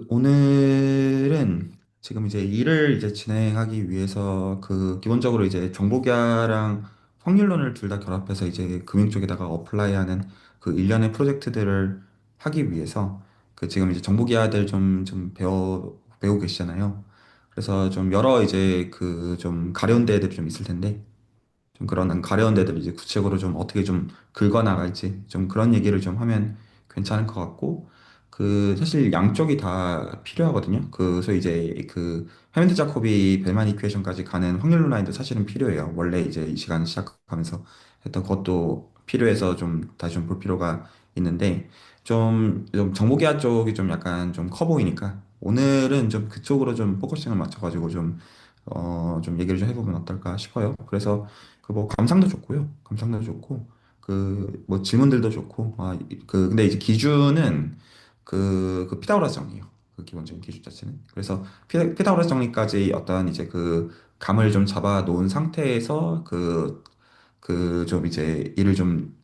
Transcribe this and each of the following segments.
오늘은 지금 이제 일을 이제 진행하기 위해서 기본적으로 이제 정보기하랑 확률론을 둘 다 결합해서 이제 금융 쪽에다가 어플라이하는 일련의 프로젝트들을 하기 위해서 지금 이제 정보기하들 좀 배우고 계시잖아요. 그래서 좀 여러 이제 좀 가려운 데들이 좀 있을 텐데 좀 그런 가려운 데들 이제 구체적으로 좀 어떻게 좀 긁어 나갈지 좀 그런 얘기를 좀 하면 괜찮을 것 같고 사실 양쪽이 다 필요하거든요. 그래서 이제 해먼드 자코비 벨만 이퀘이션까지 가는 확률 라인도 사실은 필요해요. 원래 이제 이 시간 시작하면서 했던 것도 필요해서 좀 다시 좀 볼 필요가 있는데 좀 정보기하 쪽이 좀 약간 좀 커 보이니까 오늘은 좀 그쪽으로 좀 포커싱을 맞춰가지고 좀 얘기를 좀 해보면 어떨까 싶어요. 그래서 뭐 감상도 좋고요. 감상도 좋고 뭐 질문들도 좋고 근데 이제 기준은 피타고라스 정리예요. 기본적인 기준 자체는. 그래서 피타고라스 정리까지 어떤 이제 감을 좀 잡아 놓은 상태에서 좀 이제 이를 좀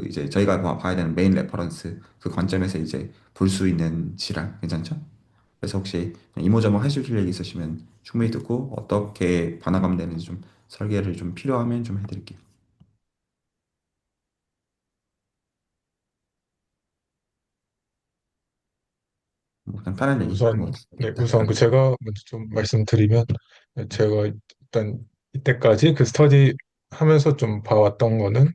이제 저희가 봐야 되는 메인 레퍼런스 관점에서 이제 볼 수 있는 지랄 괜찮죠? 그래서 혹시 이모저모 하실 얘기 있으시면 충분히 듣고 어떻게 반화가면 되는지 좀 설계를 좀 필요하면 좀 해드릴게요. 뭐 그냥 편한 얘기 우선, 뭐 네, 딱 우선 그런 거. 제가 먼저 좀 말씀드리면, 제가 일단 이때까지 그 스터디 하면서 좀 봐왔던 거는,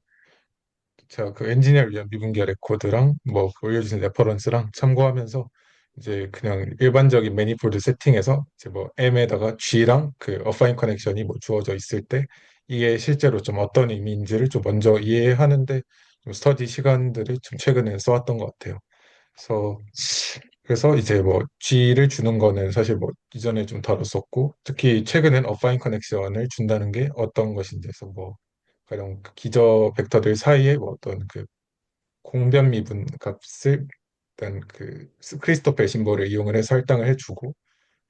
제가 그 엔지니어를 위한 미분기하 레코드랑 뭐 올려주신 레퍼런스랑 참고하면서 이제 그냥 일반적인 매니폴드 세팅에서 이제 뭐 M에다가 G랑 그 어파인 커넥션이 뭐 주어져 있을 때 이게 실제로 좀 어떤 의미인지를 좀 먼저 이해하는데 좀 스터디 시간들을 좀 최근에 써왔던 것 같아요. 그래서 이제 뭐 G를 주는 거는 사실 뭐 이전에 좀 다뤘었고 특히 최근엔 어파인 커넥션을 준다는 게 어떤 것인지 해서 뭐 가령 그 기저 벡터들 사이에 뭐 어떤 그 공변 미분 값을 일단 그 크리스토펠 심볼을 이용을 해서 할당을 해주고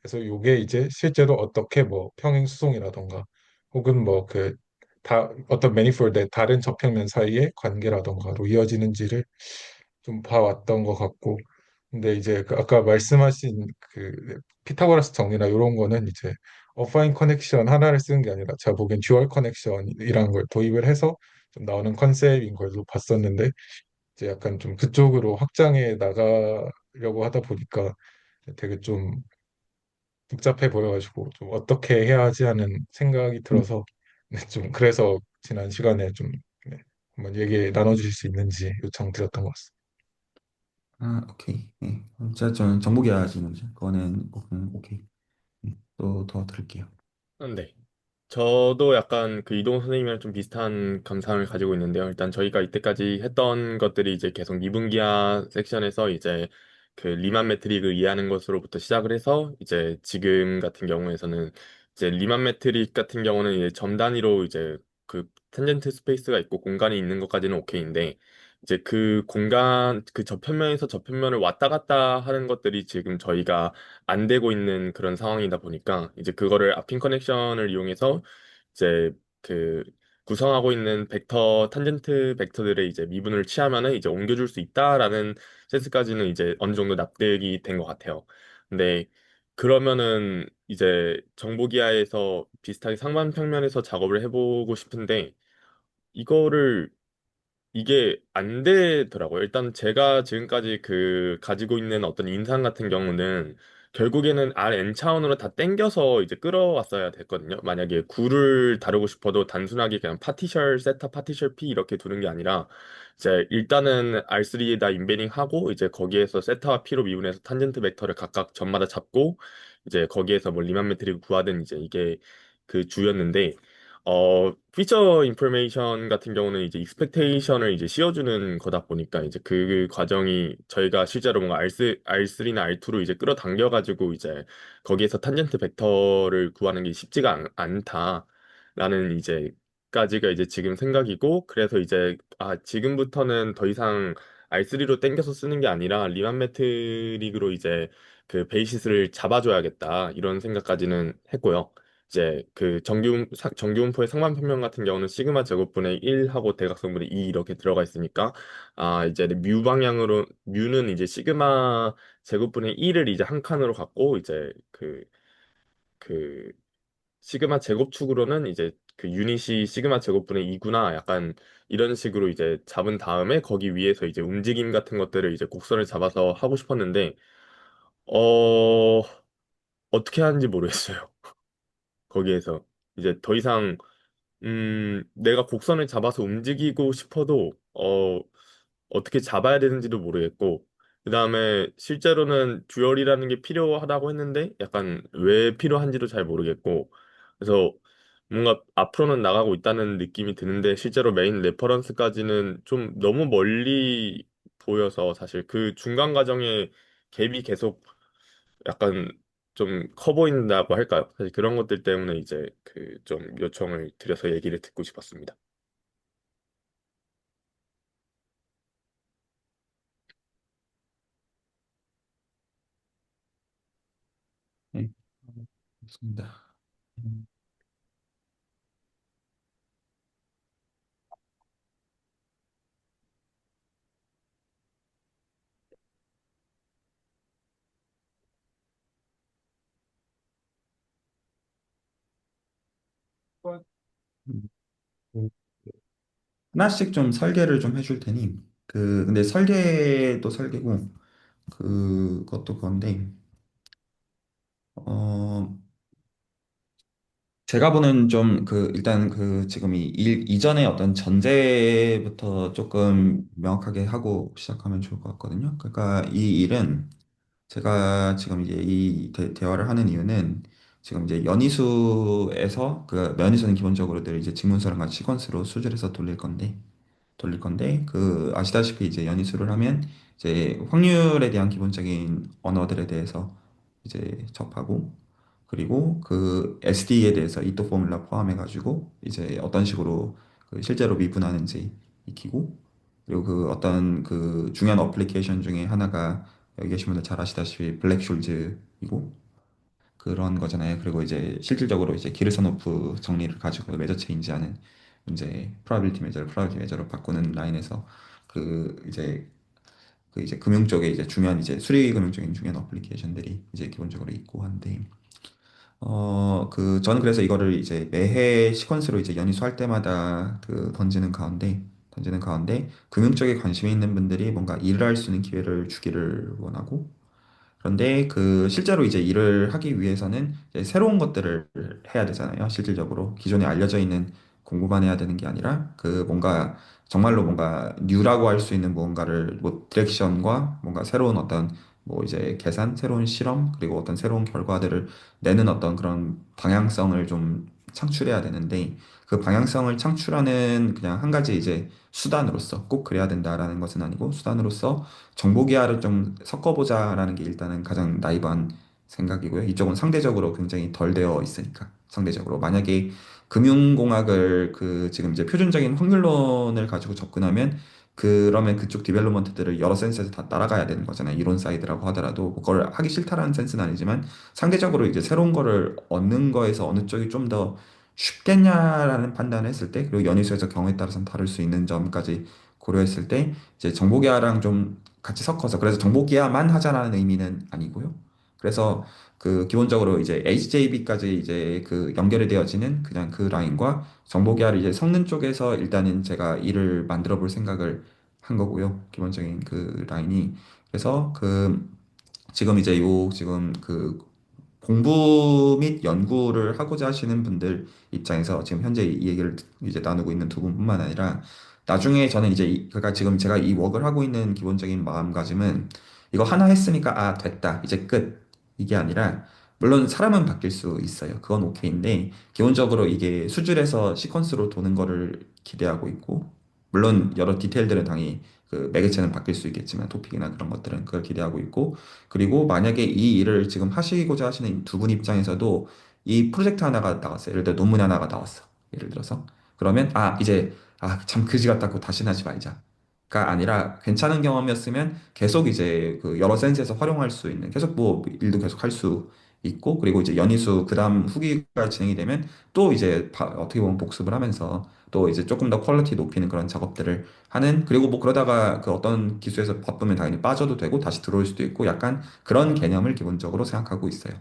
그래서 요게 이제 실제로 어떻게 뭐 평행 수송이라던가 혹은 뭐 그 다 어떤 매니폴드의 다른 저평면 사이의 관계라던가로 이어지는지를 좀 봐왔던 것 같고 근데 이제 그 아까 말씀하신 그 피타고라스 정리나 이런 거는 이제 어파인 커넥션 하나를 쓰는 게 아니라 제가 보기엔 듀얼 커넥션이라는 걸 도입을 해서 좀 나오는 컨셉인 걸로 봤었는데 이제 약간 좀 그쪽으로 확장해 나가려고 하다 보니까 되게 좀 복잡해 보여가지고 좀 어떻게 해야 하지 하는 생각이 들어서 네, 좀 그래서 지난 시간에 좀 네, 한번 얘기 나눠주실 수 있는지 요청드렸던 것 같습니다. 오케이. 예. 진짜 저는 정보기 하시는 거죠. 그거는 오케이. 또 더 들을게요. 네. 저도 약간 그 이동 선생님이랑 좀 비슷한 감상을 가지고 있는데요. 일단 저희가 이때까지 했던 것들이 이제 계속 미분기하 섹션에서 이제 그 리만 매트릭을 이해하는 것으로부터 시작을 해서 이제 지금 같은 경우에서는 이제 리만 매트릭 같은 경우는 이제 점 단위로 이제 그 탄젠트 스페이스가 있고 공간이 있는 것까지는 오케이인데 이제 그 공간 그 저편면에서 저편면을 왔다 갔다 하는 것들이 지금 저희가 안 되고 있는 그런 상황이다 보니까 이제 그거를 앞핀 커넥션을 이용해서 이제 그 구성하고 있는 벡터 탄젠트 벡터들의 이제 미분을 취하면은 이제 옮겨줄 수 있다라는 센스까지는 이제 어느 정도 납득이 된 것 같아요. 근데 그러면은 이제 정보기하에서 비슷하게 상반 평면에서 작업을 해보고 싶은데 이거를 이게 안 되더라고요. 일단 제가 지금까지 그 가지고 있는 어떤 인상 같은 경우는 결국에는 Rn 차원으로 다 땡겨서 이제 끌어왔어야 됐거든요. 만약에 구를 다루고 싶어도 단순하게 그냥 파티셜 세타, 파티셜 P 이렇게 두는 게 아니라 이제 일단은 R3에다 인베딩 하고 이제 거기에서 세타와 P로 미분해서 탄젠트 벡터를 각각 점마다 잡고 이제 거기에서 뭐 리만 매트릭을 구하든 이제 이게 그 주였는데 피처 인포메이션 같은 경우는 이제 익스펙테이션을 이제 씌워주는 거다 보니까 이제 그 과정이 저희가 실제로 뭔가 R3나 R2로 이제 끌어당겨가지고 이제 거기에서 탄젠트 벡터를 구하는 게 쉽지가 않다라는 이제까지가 이제 지금 생각이고 그래서 이제 지금부터는 더 이상 R3로 땡겨서 쓰는 게 아니라 리만 매트릭으로 이제 그 베이시스를 잡아줘야겠다 이런 생각까지는 했고요. 이제 그 정규분포의 상반평면 같은 경우는 시그마 제곱분의 1하고 대각선분의 2 이렇게 들어가 있으니까 이제 뮤 방향으로 뮤는 이제 시그마 제곱분의 1을 이제 한 칸으로 갖고 이제 그 시그마 제곱축으로는 이제 그 유닛이 시그마 제곱분의 2구나 약간 이런 식으로 이제 잡은 다음에 거기 위에서 이제 움직임 같은 것들을 이제 곡선을 잡아서 하고 싶었는데 어 어떻게 하는지 모르겠어요. 거기에서 이제 더 이상 내가 곡선을 잡아서 움직이고 싶어도 어떻게 잡아야 되는지도 모르겠고 그다음에 실제로는 듀얼이라는 게 필요하다고 했는데 약간 왜 필요한지도 잘 모르겠고 그래서 뭔가 앞으로는 나가고 있다는 느낌이 드는데 실제로 메인 레퍼런스까지는 좀 너무 멀리 보여서 사실 그 중간 과정에 갭이 계속 약간 좀 커 보인다고 할까요? 사실 그런 것들 때문에 이제 그 좀 요청을 드려서 얘기를 듣고 싶었습니다. 네, 좋습니다. 음, 음. 하나씩 좀 설계를 좀 해줄 테니 근데 설계도 설계고 그것도 그건데 어 제가 보는 좀 일단 지금 이 일 이전의 어떤 전제부터 조금 명확하게 하고 시작하면 좋을 것 같거든요. 그러니까 이 일은 제가 지금 이제 이 대화를 하는 이유는 지금 이제 연희수에서 연희수는 기본적으로 늘 이제 직문서랑 같이 시퀀스로 수술해서 돌릴 건데 아시다시피 이제 연희수를 하면 이제 확률에 대한 기본적인 언어들에 대해서 이제 접하고 그리고 그 SD에 대해서 이또 포뮬라 포함해가지고 이제 어떤 식으로 실제로 미분하는지 익히고 그리고 어떤 중요한 어플리케이션 중에 하나가 여기 계신 분들 잘 아시다시피 블랙숄즈이고 그런 거잖아요. 그리고 이제 실질적으로 이제 기르사노프 정리를 가지고 메저 체인지하는 문제 프로바빌티 메저로 바꾸는 라인에서 이제 이제 금융 쪽에 이제 중요한 이제 수리 금융 쪽인 중요한 어플리케이션들이 이제 기본적으로 있고 한데 저는 그래서 이거를 이제 매해 시퀀스로 이제 연이수할 때마다 던지는 가운데 금융 쪽에 관심이 있는 분들이 뭔가 일을 할 수 있는 기회를 주기를 원하고 그런데 실제로 이제 일을 하기 위해서는 이제 새로운 것들을 해야 되잖아요. 실질적으로 기존에 알려져 있는 공부만 해야 되는 게 아니라 뭔가 정말로 뭔가 뉴라고 할 수 있는 무언가를 뭐 디렉션과 뭔가 새로운 어떤 뭐 이제 계산, 새로운 실험, 그리고 어떤 새로운 결과들을 내는 어떤 그런 방향성을 좀 창출해야 되는데 그 방향성을 창출하는 그냥 한 가지 이제 수단으로서 꼭 그래야 된다라는 것은 아니고 수단으로서 정보기하를 좀 섞어보자라는 게 일단은 가장 나이브한 생각이고요. 이쪽은 상대적으로 굉장히 덜 되어 있으니까 상대적으로 만약에 금융공학을 지금 이제 표준적인 확률론을 가지고 접근하면 그러면 그쪽 디벨롭먼트들을 여러 센스에서 다 따라가야 되는 거잖아요. 이론 사이드라고 하더라도 그걸 하기 싫다라는 센스는 아니지만 상대적으로 이제 새로운 거를 얻는 거에서 어느 쪽이 좀 더 쉽겠냐라는 판단을 했을 때 그리고 연이수에서 경우에 따라서는 다를 수 있는 점까지 고려했을 때 이제 정보기하랑 좀 같이 섞어서 그래서 정보기하만 하자라는 의미는 아니고요. 그래서 기본적으로 이제 HJB까지 이제 연결이 되어지는 그냥 그 라인과 정보기하를 이제 섞는 쪽에서 일단은 제가 일을 만들어 볼 생각을 한 거고요. 기본적인 라인이. 그래서 지금 이제 지금 공부 및 연구를 하고자 하시는 분들 입장에서 지금 현재 이 얘기를 이제 나누고 있는 두 분뿐만 아니라 나중에 저는 이제 그러니까 지금 제가 이 웍을 하고 있는 기본적인 마음가짐은 이거 하나 했으니까 됐다 이제 끝 이게 아니라 물론 사람은 바뀔 수 있어요. 그건 오케이인데 기본적으로 이게 수줄에서 시퀀스로 도는 거를 기대하고 있고 물론 여러 디테일들은 당연히 매개체는 바뀔 수 있겠지만 토픽이나 그런 것들은 그걸 기대하고 있고 그리고 만약에 이 일을 지금 하시고자 하시는 두 분 입장에서도 이 프로젝트 하나가 나왔어요. 예를 들어 논문 하나가 나왔어. 예를 들어서. 그러면 이제 참 그지 같다고 다시는 하지 말자.가 아니라 괜찮은 경험이었으면 계속 이제 여러 센스에서 활용할 수 있는 계속 뭐 일도 계속 할 수 있고, 그리고 이제 연이수 그다음 후기가 진행이 되면 또 이제 어떻게 보면 복습을 하면서 또 이제 조금 더 퀄리티 높이는 그런 작업들을 하는, 그리고 뭐 그러다가 그 어떤 기수에서 바쁘면 당연히 빠져도 되고 다시 들어올 수도 있고 약간 그런 개념을 기본적으로 생각하고 있어요.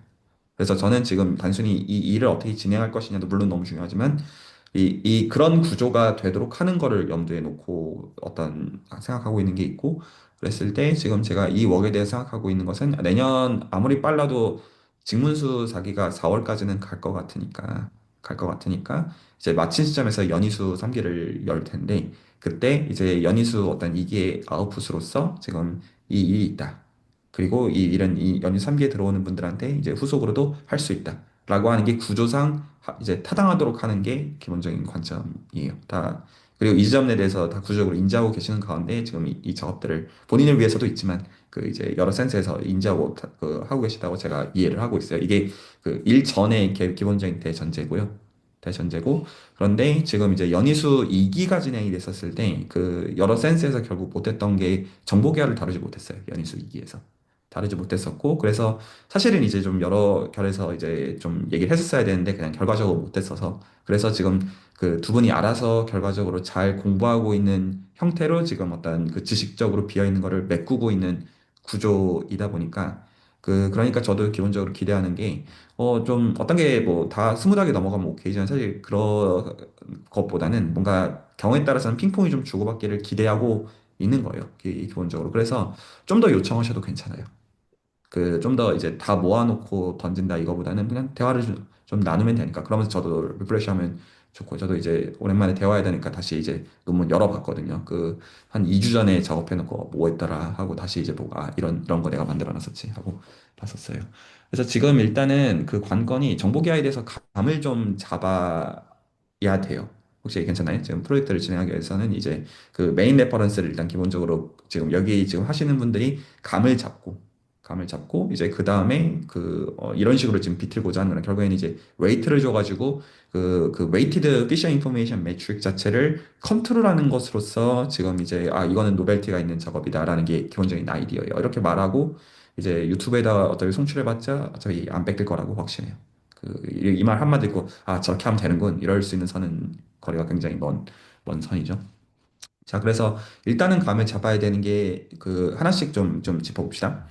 그래서 저는 지금 단순히 이 일을 어떻게 진행할 것이냐도 물론 너무 중요하지만 이 그런 구조가 되도록 하는 거를 염두에 놓고 어떤 생각하고 있는 게 있고, 그랬을 때 지금 제가 이 웍에 대해 생각하고 있는 것은 내년 아무리 빨라도 직문수 사기가 4월까지는 갈 것 같으니까 이제 마친 시점에서 연이수 3기를 열 텐데, 그때 이제 연이수 어떤 2기의 아웃풋으로서 지금 이 일이 있다. 그리고 이 일은 이 연이 3기에 들어오는 분들한테 이제 후속으로도 할 수 있다. 라고 하는 게 구조상 이제 타당하도록 하는 게 기본적인 관점이에요. 다, 그리고 이 지점에 대해서 다 구조적으로 인지하고 계시는 가운데 지금 이 작업들을 본인을 위해서도 있지만 그 이제 여러 센스에서 인지하고 그 하고 계시다고 제가 이해를 하고 있어요. 이게 그 일 전에 기본적인 대전제고요. 대전제고, 그런데 지금 이제 연이수 2기가 진행이 됐었을 때 그 여러 센스에서 결국 못했던 게 정보계열을 다루지 못했어요. 연이수 2기에서. 다루지 못했었고, 그래서 사실은 이제 좀 여러 결에서 이제 좀 얘기를 했었어야 되는데 그냥 결과적으로 못했어서, 그래서 지금 그 두 분이 알아서 결과적으로 잘 공부하고 있는 형태로 지금 어떤 그 지식적으로 비어 있는 거를 메꾸고 있는 구조이다 보니까 그러니까 저도 기본적으로 기대하는 게 좀 어떤 게 뭐 다 스무하게 넘어가면 오케이지만 사실 그런 것보다는 뭔가 경우에 따라서는 핑퐁이 좀 주고받기를 기대하고 있는 거예요. 기본적으로. 그래서 좀 더 요청하셔도 괜찮아요. 그 좀 더 이제 다 모아놓고 던진다 이거보다는 그냥 대화를 좀 나누면 되니까, 그러면서 저도 리프레시 하면 좋고, 저도 이제 오랜만에 대화해야 되니까 다시 이제 논문 열어봤거든요. 그 한 2주 전에 작업해놓고 뭐 했더라 하고 다시 이제 보고 아 이런 거 내가 만들어 놨었지 하고 봤었어요. 그래서 지금 일단은 그 관건이 정보기하에 대해서 감을 좀 잡아야 돼요. 혹시 괜찮나요? 지금 프로젝트를 진행하기 위해서는 이제 그 메인 레퍼런스를 일단 기본적으로 지금 여기 지금 하시는 분들이 감을 잡고 이제 그 다음에 이런 식으로 지금 비틀고자 하는 거는 결국에는 이제 웨이트를 줘가지고 그 웨이티드 피셔 인포메이션 매트릭 자체를 컨트롤하는 것으로서 지금 이제 아 이거는 노벨티가 있는 작업이다라는 게 기본적인 아이디어예요. 이렇게 말하고 이제 유튜브에다 어차피 송출해봤자 어차피 안 뺏길 거라고 확신해요. 이 말 한마디 듣고 아 저렇게 하면 되는군 이럴 수 있는 선은 거리가 굉장히 먼 선이죠. 자, 그래서 일단은 감을 잡아야 되는 게 하나씩 좀 짚어봅시다.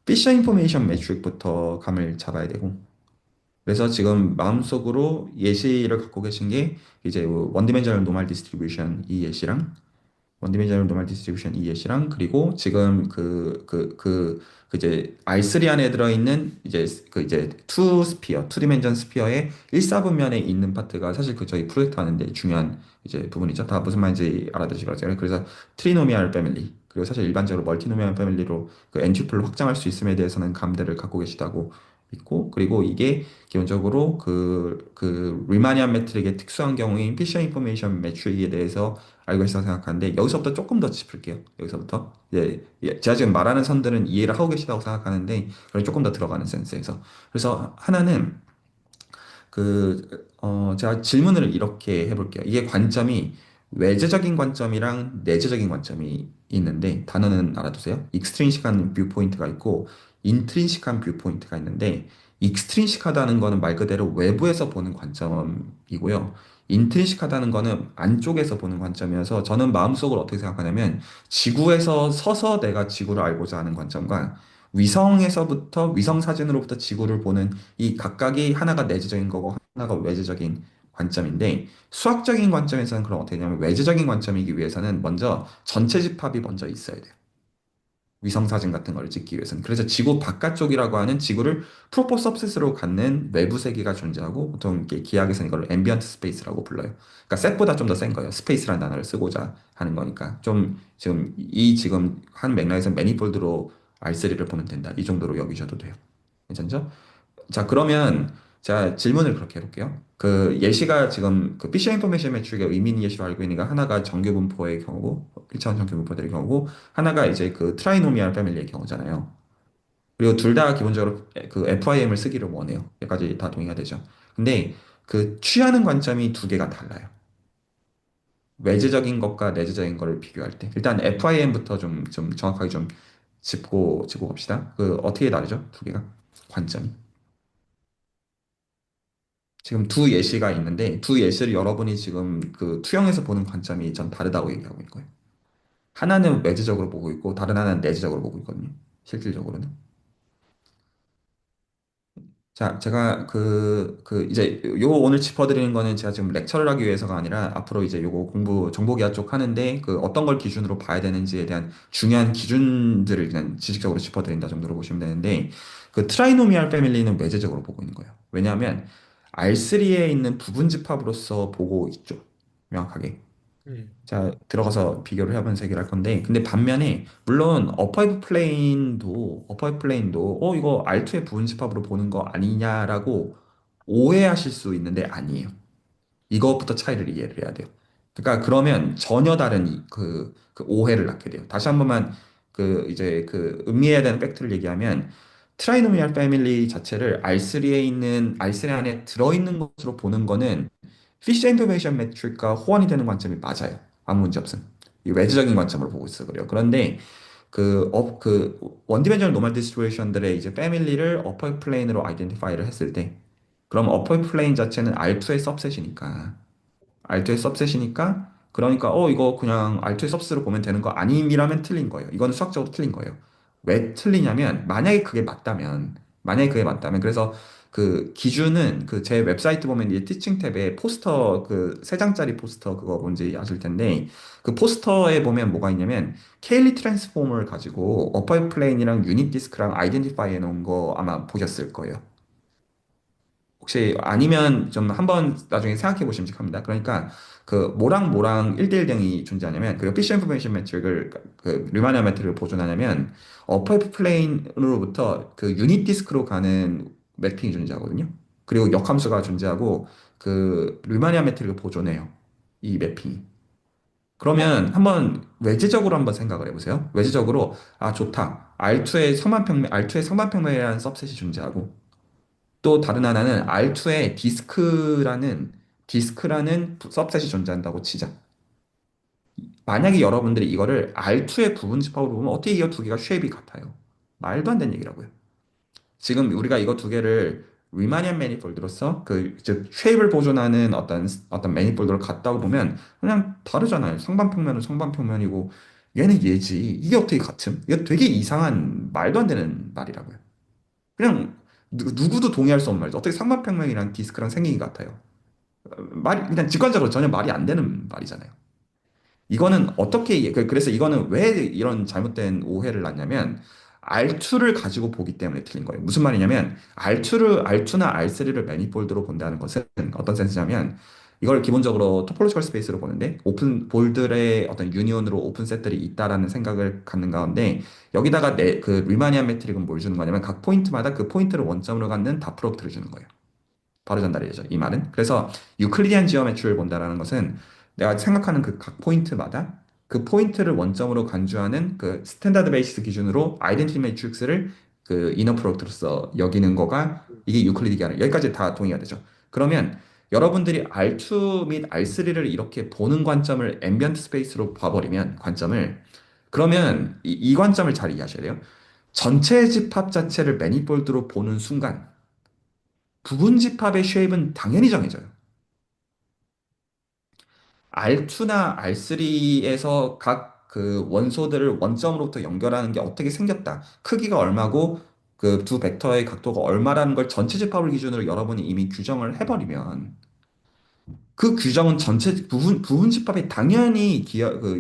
피셔 인포메이션 매트릭부터 감을 잡아야 되고, 그래서 지금 마음속으로 예시를 갖고 계신 게 이제 원디멘저널 노멀 디스트리뷰션 이 예시랑 원디멘저널 노멀 디스트리뷰션 이 예시랑, 그리고 지금 그 이제 R3 안에 들어있는 이제 투 스피어, 투 디멘전 스피어의 1사분면에 있는 파트가 사실 그 저희 프로젝트 하는데 중요한 이제 부분이죠. 다 무슨 말인지 알아두시라고요. 그래서 트리노미얼 패밀리, 그리고 사실 일반적으로 멀티노미얼 패밀리로 그 엔튜플을 확장할 수 있음에 대해서는 감들을 갖고 계시다고 있고, 그리고 이게 기본적으로 리마니안 매트릭의 특수한 경우인 피셔 인포메이션 매트릭에 대해서 알고 있다고 생각하는데, 여기서부터 조금 더 짚을게요. 여기서부터 제가 지금 말하는 선들은 이해를 하고 계시다고 생각하는데 그럼 조금 더 들어가는 센스에서, 그래서 하나는 제가 질문을 이렇게 해볼게요. 이게 관점이 외재적인 관점이랑 내재적인 관점이 있는데, 단어는 알아두세요. 익스트린식한 뷰포인트가 있고 인트린식한 뷰포인트가 있는데, 익스트린식하다는 거는 말 그대로 외부에서 보는 관점이고요. 인트린식하다는 거는 안쪽에서 보는 관점이어서 저는 마음속으로 어떻게 생각하냐면, 지구에서 서서 내가 지구를 알고자 하는 관점과 위성에서부터 위성 사진으로부터 지구를 보는 이 각각이 하나가 내재적인 거고 하나가 외재적인 관점인데, 수학적인 관점에서는 그럼 어떻게 되냐면 외재적인 관점이기 위해서는 먼저 전체 집합이 먼저 있어야 돼요. 위성 사진 같은 걸 찍기 위해서는. 그래서 지구 바깥쪽이라고 하는 지구를 프로포 서페스로 갖는 외부 세계가 존재하고, 보통 이렇게 기하학에서는 이걸 앰비언트 스페이스라고 불러요. 그러니까 셋보다 좀 더 센 거예요. 스페이스라는 단어를 쓰고자 하는 거니까. 좀 지금 한 맥락에서 매니폴드로 R3를 보면 된다. 이 정도로 여기셔도 돼요. 괜찮죠? 자, 그러면 제가 질문을 그렇게 해볼게요. 그 예시가 지금 그 피셔 인포메이션 매트릭의 의미 있는 예시로 알고 있는 게 하나가 정규 분포의 경우고, 1차원 정규 분포들의 경우고, 하나가 이제 그 트라이노미얼 패밀리의 경우잖아요. 그리고 둘 다 기본적으로 그 FIM을 쓰기를 원해요. 여기까지 다 동의가 되죠. 근데 그 취하는 관점이 두 개가 달라요. 외재적인 것과 내재적인 거를 비교할 때. 일단 FIM부터 좀 정확하게 짚고 갑시다. 어떻게 다르죠? 두 개가? 관점이. 지금 두 예시가 있는데 두 예시를 여러분이 지금 그 투영해서 보는 관점이 전 다르다고 얘기하고 있는 거예요. 하나는 외지적으로 보고 있고 다른 하나는 내지적으로 보고 있거든요. 실질적으로는. 자, 제가 이제 요 오늘 짚어드리는 거는 제가 지금 렉처를 하기 위해서가 아니라 앞으로 이제 요거 공부 정보기하 쪽 하는데 그 어떤 걸 기준으로 봐야 되는지에 대한 중요한 기준들을 그냥 지식적으로 짚어드린다 정도로 보시면 되는데 그 트라이노미알 패밀리는 외제적으로 보고 있는 거예요. 왜냐하면 R3에 있는 부분 집합으로서 보고 있죠. 명확하게. 음. 자, 들어가서 비교를 해보면서 얘기를 할 건데, 근데 반면에, 물론, 어퍼이프 플레인도, 이거 R2의 부분집합으로 보는 거 아니냐라고 오해하실 수 있는데 아니에요. 이것부터 차이를 이해를 해야 돼요. 그러니까 그러면 전혀 다른 그 오해를 낳게 돼요. 다시 한 번만 이제 음미해야 되는 팩트를 얘기하면 트라이노미얼 패밀리 자체를 R3 안에 들어있는 것으로 보는 거는 피쉬 인포메이션 매트릭과 호환이 되는 관점이 맞아요. 아무 문제 없음. 이 외부적인 관점으로 보고 있어 그래요. 그런데 원디멘전al 노멀 디스트리뷰션들의 이제 패밀리를 어퍼 플레인으로 아이덴티파이를 했을 때 그럼 어퍼 플레인 자체는 R2의 सब셋이니까 알토의 सब셋이니까 그러니까 이거 그냥 알토의 서스로 보면 되는 거 아님이라면 틀린 거예요. 이거는 수학적으로 틀린 거예요. 왜 틀리냐면 만약에 그게 맞다면 그래서 그 기준은 그 제 웹사이트 보면 이제 티칭 탭에 포스터 그 세 장짜리 포스터 그거 뭔지 아실 텐데 그 포스터에 보면 뭐가 있냐면 케일리 트랜스포머를 가지고 어퍼 플레인이랑 유닛 디스크랑 아이덴티파이 해 놓은 거 아마 보셨을 거예요. 혹시 아니면 좀 한번 나중에 생각해 보시면 합니다. 그러니까 그 뭐랑 뭐랑 1대1 등이 존재하냐면 그 피쉬 인포메이션 매트릭을 그 류마니아 매트릭을 보존하냐면 어퍼 플레인으로부터 그 유닛 디스크로 가는 매핑이 존재하거든요. 그리고 역함수가 존재하고 그 류마니아 매트릭을 보존해요. 이 매핑이. 그러면 한번 외지적으로 한번 생각을 해보세요. 외지적으로 아 좋다. R2의 성반평면이라는 सब셋이 존재하고 또 다른 하나는 R2에 디스크라는 सब셋이 존재한다고 치자. 만약에 여러분들이 이거를 R2의 부분 집합으로 보면 어떻게 이 두 개가 쉐입이 같아요? 말도 안 되는 얘기라고요. 지금 우리가 이거 두 개를 리마니안 매니폴드로서 즉 쉐입을 보존하는 어떤 매니폴드로 같다고 보면 그냥 다르잖아요. 상반평면은 상반평면이고 얘는 얘지. 이게 어떻게 같음? 이거 되게 이상한 말도 안 되는 말이라고요. 그냥 누구도 동의할 수 없는 말이죠. 어떻게 삼각평면이랑 디스크랑 생긴 게 같아요? 말이 그냥 직관적으로 전혀 말이 안 되는 말이잖아요. 이거는 그래서 이거는 왜 이런 잘못된 오해를 낳냐면 R2를 가지고 보기 때문에 틀린 거예요. 무슨 말이냐면 R2나 R3를 매니폴드로 본다는 것은 어떤 센스냐면 이걸 기본적으로 토폴로지컬 스페이스로 보는데 오픈 볼들의 어떤 유니온으로 오픈 셋들이 있다라는 생각을 갖는 가운데 여기다가 그 리마니안 매트릭은 뭘 주는 거냐면 각 포인트마다 그 포인트를 원점으로 갖는 다프로트를 주는 거예요. 바로 전달이죠. 이 말은. 그래서 유클리디안 지오메트리를 본다라는 것은 내가 생각하는 그 각 포인트마다 그 포인트를 원점으로 간주하는 그 스탠다드 베이시스 기준으로 아이덴티티 매트릭스를 그 이너 프로덕트로서 여기는 거가 이게 유클리디안. 여기까지 다 동의가 되죠. 그러면 여러분들이 R2 및 R3를 이렇게 보는 관점을 앰비언트 스페이스로 봐버리면 관점을 그러면 이 관점을 잘 이해하셔야 돼요. 전체 집합 자체를 매니폴드로 보는 순간 부분 집합의 쉐입은 당연히 정해져요. R2나 R3에서 각 그 원소들을 원점으로부터 연결하는 게 어떻게 생겼다. 크기가 얼마고 그 두 벡터의 각도가 얼마라는 걸 전체 집합을 기준으로 여러분이 이미 규정을 해버리면 그 규정은 전체 부분 집합에 당연히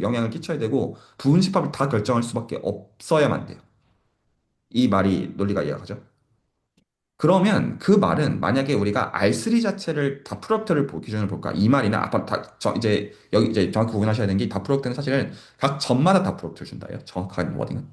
영향을 끼쳐야 되고 부분 집합을 다 결정할 수밖에 없어야만 돼요. 이 말이 논리가 이해가죠? 그러면 그 말은 만약에 우리가 R3 자체를 다 프로덕트를 기준으로 볼까? 이 말이나 아까 이제 여기 이제 정확히 구분하셔야 되는 게 다 프로덕트는 사실은 각 점마다 다 프로덕트를 준다요. 정확한 워딩은.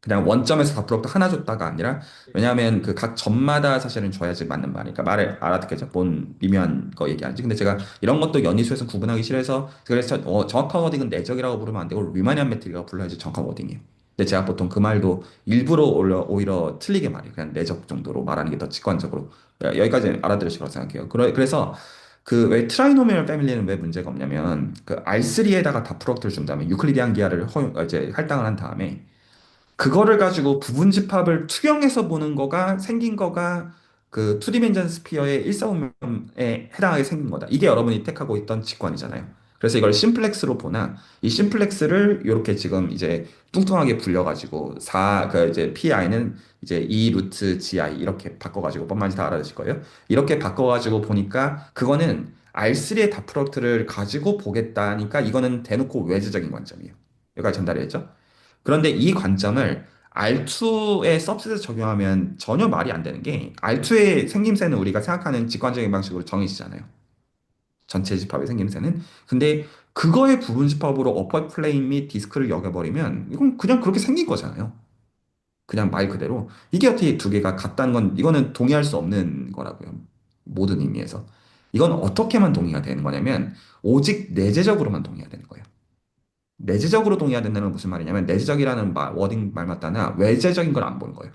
그냥 원점에서 다 프로덕트 하나 줬다가 아니라 왜냐하면 그 각 점마다 사실은 줘야지 맞는 말이니까 말을 알아듣겠죠. 뭔 미묘한 거 얘기하는지. 근데 제가 이런 것도 연이수에서 구분하기 싫어서 그래서 정확한 워딩은 내적이라고 부르면 안 되고 리마니안 메트리라고 불러야지 정확한 워딩이에요. 근데 제가 보통 그 말도 일부러 오히려 틀리게 말해요. 그냥 내적 정도로 말하는 게 더 직관적으로. 여기까지 알아들으실 거라고 생각해요. 그래서 그 왜 트라이노미얼 패밀리는 왜 문제가 없냐면 그 R3에다가 다 프로덕트를 준 다음에 유클리디안 기하를 이제 할당을 한 다음에 그거를 가지고 부분 집합을 투영해서 보는 거가 생긴 거가 그 투디멘전 스피어의 일사분면에 해당하게 생긴 거다. 이게 여러분이 택하고 있던 직관이잖아요. 그래서 이걸 심플렉스로 보나 이 심플렉스를 이렇게 지금 이제 뚱뚱하게 불려가지고 그 이제 PI는 이제 E 루트 GI 이렇게 바꿔가지고 뭔 말인지 다 알아두실 거예요. 이렇게 바꿔가지고 보니까 그거는 R3의 다 프로덕트를 가지고 보겠다니까 이거는 대놓고 외주적인 관점이에요. 여기까지 전달이 됐죠? 그런데 이 관점을 R2의 서브셋에 적용하면 전혀 말이 안 되는 게 R2의 생김새는 우리가 생각하는 직관적인 방식으로 정해지잖아요. 전체 집합의 생김새는. 근데 그거의 부분 집합으로 어퍼 플레인 및 디스크를 여겨버리면 이건 그냥 그렇게 생긴 거잖아요. 그냥 말 그대로. 이게 어떻게 두 개가 같다는 건 이거는 동의할 수 없는 거라고요. 모든 의미에서. 이건 어떻게만 동의가 되는 거냐면 오직 내재적으로만 동의가 되는 거예요. 내재적으로 동의해야 된다는 건 무슨 말이냐면 내재적이라는 워딩 말 맞다나 외재적인 걸 안 보는 거예요.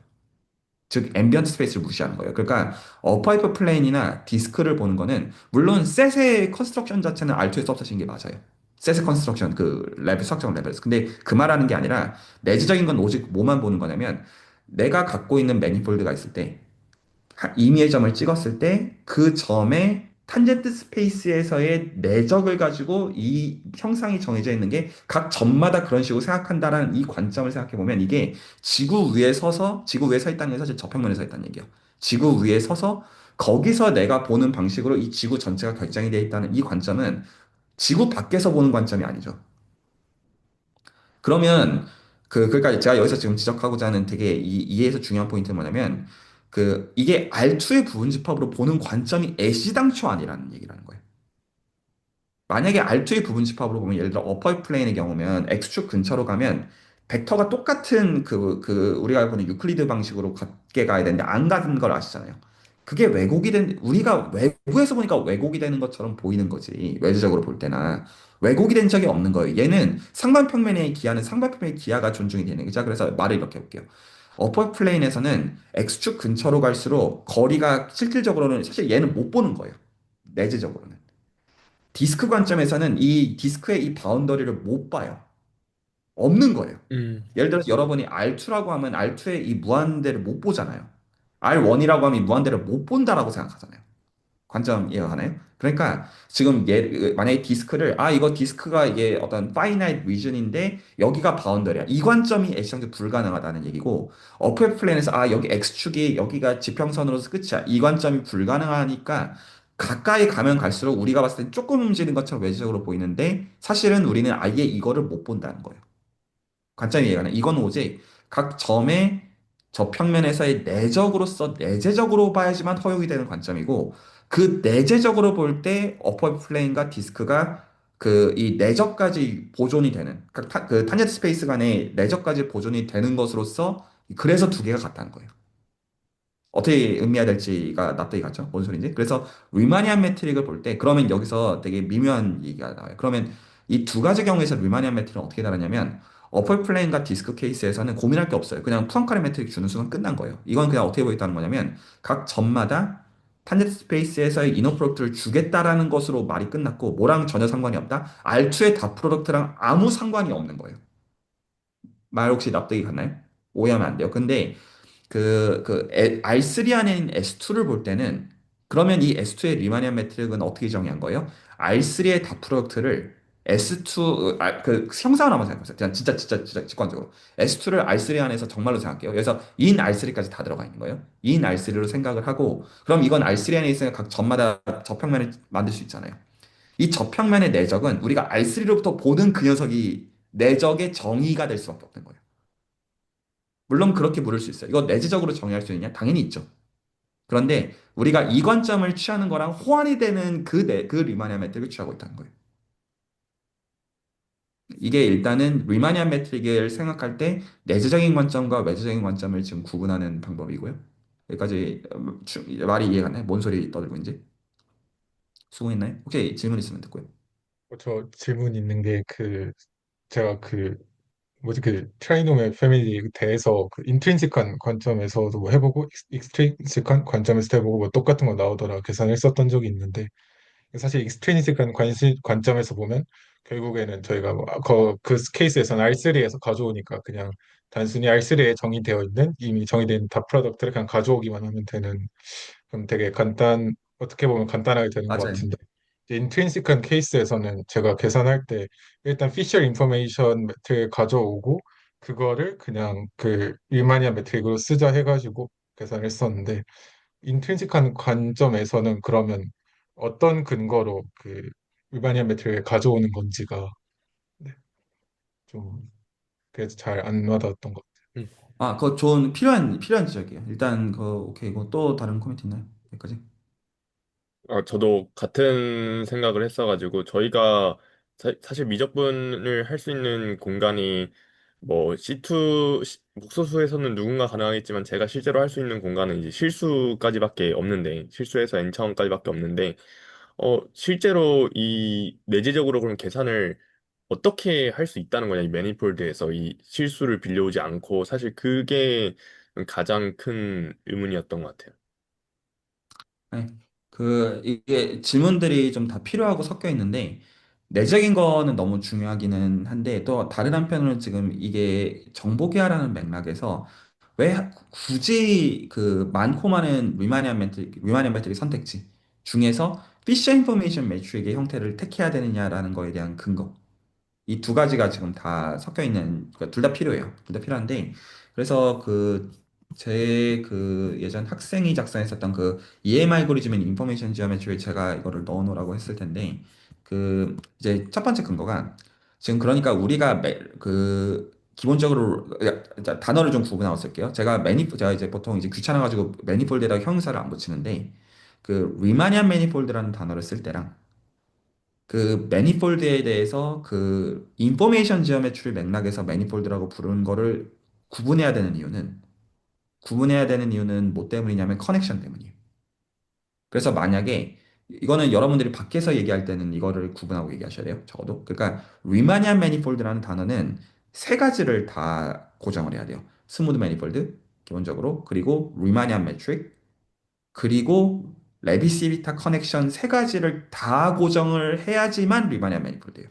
즉 앰비언트 스페이스를 무시하는 거예요. 그러니까 어파이프 플레인이나 디스크를 보는 거는 물론 셋의 컨스트럭션 자체는 R2에 서브셋인 게 맞아요. 셋의 컨스트럭션 그 레벨 석정 레벨에서. 근데 그 말하는 게 아니라 내재적인 건 오직 뭐만 보는 거냐면 내가 갖고 있는 매니폴드가 있을 때 임의의 점을 찍었을 때 그 점의 탄젠트 스페이스에서의 내적을 가지고 이 형상이 정해져 있는 게 각 점마다 그런 식으로 생각한다라는 이 관점을 생각해 보면 이게 지구 위에 서 있다는 게 사실 저평면에 서 있다는 얘기예요. 지구 위에 서서 거기서 내가 보는 방식으로 이 지구 전체가 결정이 되어 있다는 이 관점은 지구 밖에서 보는 관점이 아니죠. 그러면 그러니까 제가 여기서 지금 지적하고자 하는 되게 이해에서 중요한 포인트는 뭐냐면 이게 R2의 부분 집합으로 보는 관점이 애시당초 아니라는 얘기라는 거예요. 만약에 R2의 부분 집합으로 보면 예를 들어 어퍼 플레인의 경우면 X축 근처로 가면 벡터가 똑같은 우리가 알고 있는 유클리드 방식으로 같게 가야 되는데 안 가는 걸 아시잖아요. 그게 왜곡이 된 우리가 외부에서 보니까 왜곡이 되는 것처럼 보이는 거지. 외부적으로 볼 때나 왜곡이 된 적이 없는 거예요. 얘는 상반평면의 기하는 상반평면의 기하가 존중이 되는 거죠. 그래서 말을 이렇게 해볼게요. 어퍼 플레인에서는 X축 근처로 갈수록 거리가 실질적으로는 사실 얘는 못 보는 거예요. 내재적으로는. 디스크 관점에서는 이 디스크의 이 바운더리를 못 봐요. 없는 거예요. 음, 예를 들어서 여러분이 R2라고 하면 R2의 이 무한대를 못 보잖아요. R1이라고 하면 이 무한대를 못 본다라고 생각하잖아요. 관점 이해가나요? 그러니까 지금 만약에 디스크를 이거 디스크가 이게 어떤 파이나이트 리전인데 여기가 바운더리야. 이 관점이 애시당초 불가능하다는 얘기고 어플 플랜에서 여기 X축이 여기가 지평선으로서 끝이야. 이 관점이 불가능하니까 가까이 가면 갈수록 우리가 봤을 때 조금 움직이는 것처럼 외지적으로 보이는데 사실은 우리는 아예 이거를 못 본다는 거예요. 관점이 이해가네. 이건 오직 각 점의 저평면에서의 내적으로서 내재적으로 봐야지만 허용이 되는 관점이고 그 내재적으로 볼 때 어퍼 플레인과 디스크가 이 내적까지 보존이 되는 그 탄젠트 스페이스 간의 내적까지 보존이 되는 것으로서 그래서 두 개가 같다는 거예요. 어떻게 의미해야 될지가 납득이 갔죠? 뭔 소리인지. 그래서 리마니안 매트릭을 볼 때, 그러면 여기서 되게 미묘한 얘기가 나와요. 그러면 이 두 가지 경우에서 리마니안 매트릭은 어떻게 다르냐면, 어플 플레인과 디스크 케이스에서는 고민할 게 없어요. 그냥 푸앙카레 매트릭 주는 순간 끝난 거예요. 이건 그냥 어떻게 보겠다는 거냐면, 각 점마다 탄젠트 스페이스에서의 이너 프로덕트를 주겠다라는 것으로 말이 끝났고, 뭐랑 전혀 상관이 없다? R2의 다 프로덕트랑 아무 상관이 없는 거예요. 말 혹시 납득이 갔나요? 오해하면 안 돼요. 근데 R3 안에 있는 S2를 볼 때는 그러면 이 S2의 리마니안 매트릭은 어떻게 정의한 거예요? R3의 다 프로덕트를 S2 그 형상을 한번 생각해보세요. 그냥 진짜 직관적으로 S2를 R3 안에서 정말로 생각해요. 그래서 in R3까지 다 들어가 있는 거예요. in R3로 생각을 하고 그럼 이건 R3 안에 있으니까 각 점마다 저평면을 만들 수 있잖아요. 이 저평면의 내적은 우리가 R3로부터 보는 그 녀석이 내적의 정의가 될 수밖에 없는 거예요. 물론 그렇게 물을 수 있어요. 이거 내재적으로 정의할 수 있냐? 당연히 있죠. 그런데 우리가 이 관점을 취하는 거랑 호환이 되는 그 리마니안 매트릭을 취하고 있다는 거예요. 이게 일단은 리마니안 매트릭을 생각할 때 내재적인 관점과 외재적인 관점을 지금 구분하는 방법이고요. 여기까지 말이 이해가 나요? 뭔 소리 떠들고 있는지? 수고했나요? 혹시 질문 있으면 듣고요. 저 질문 있는 게 제가 뭐지 트라이노의 패밀리 대해서 인트린식한 관점에서도 뭐 해보고 익스트린식한 관점에서도 해보고 뭐 똑같은 거 나오더라 계산했었던 적이 있는데 사실 익스트린식한 관점에서 보면 결국에는 저희가 그 케이스에서는 R3에서 가져오니까 그냥 단순히 R3에 정의되어 있는 이미 정의된 다 프로덕트를 그냥 가져오기만 하면 되는 그럼 되게 어떻게 보면 간단하게 되는 것 맞아요. 같은데, 이제 인트린시크한 케이스에서는 제가 계산할 때 일단 피셔 인포메이션 매트릭 가져오고 그거를 그냥 그 리마니아 매트릭으로 쓰자 해가지고 계산을 했었는데, 인트린식한 관점에서는 그러면 어떤 근거로 그 울바니아 매트릭을 가져오는 건지가, 네, 좀 그래서 잘 안 와닿았던 것 음. 아, 그거 좋은 필요한 지적이에요. 일단 오케이. 이거 또 다른 코멘트 있나요? 여기까지. 저도 같은 생각을 했어가지고 저희가 사실 미적분을 할 수 있는 공간이 뭐 C2 목소수에서는 누군가 가능하겠지만 제가 실제로 할 수 있는 공간은 이제 실수까지밖에 없는데 실수에서 n차원까지밖에 없는데 실제로 이 내재적으로 그럼 계산을 어떻게 할 수 있다는 거냐 이 매니폴드에서 이 실수를 빌려오지 않고 사실 그게 가장 큰 의문이었던 것 같아요. 네. 이게 질문들이 좀 다 필요하고 섞여 있는데, 내적인 거는 너무 중요하기는 한데, 또 다른 한편으로는 지금 이게 정보계화라는 맥락에서 왜 굳이 그 많고 많은 리마니안 매트릭 선택지 중에서 피셔 인포메이션 매트릭의 형태를 택해야 되느냐라는 거에 대한 근거. 이 두 가지가 지금 다 섞여 있는, 그러니까 둘 다 필요해요. 둘 다 필요한데, 그래서 제 예전 학생이 작성했었던 그 EM 알고리즘 인 인포메이션 지오메트리에 제가 이거를 넣어 놓으라고 했을 텐데, 이제 첫 번째 근거가, 지금 그러니까 우리가 기본적으로, 단어를 좀 구분하고 쓸게요. 제가 이제 보통 이제 귀찮아가지고 매니폴드에다가 형용사를 안 붙이는데, 리마니안 매니폴드라는 단어를 쓸 때랑, 매니폴드에 대해서 인포메이션 지오메트리 맥락에서 매니폴드라고 부르는 거를 구분해야 되는 이유는 뭐 때문이냐면 커넥션 때문이에요. 그래서 만약에 이거는 여러분들이 밖에서 얘기할 때는 이거를 구분하고 얘기하셔야 돼요. 적어도. 그러니까 리마니안 매니폴드라는 단어는 세 가지를 다 고정을 해야 돼요. 스무드 매니폴드 기본적으로, 그리고 리마니안 매트릭, 그리고 레비시비타 커넥션 세 가지를 다 고정을 해야지만 리마니안 매니폴드예요.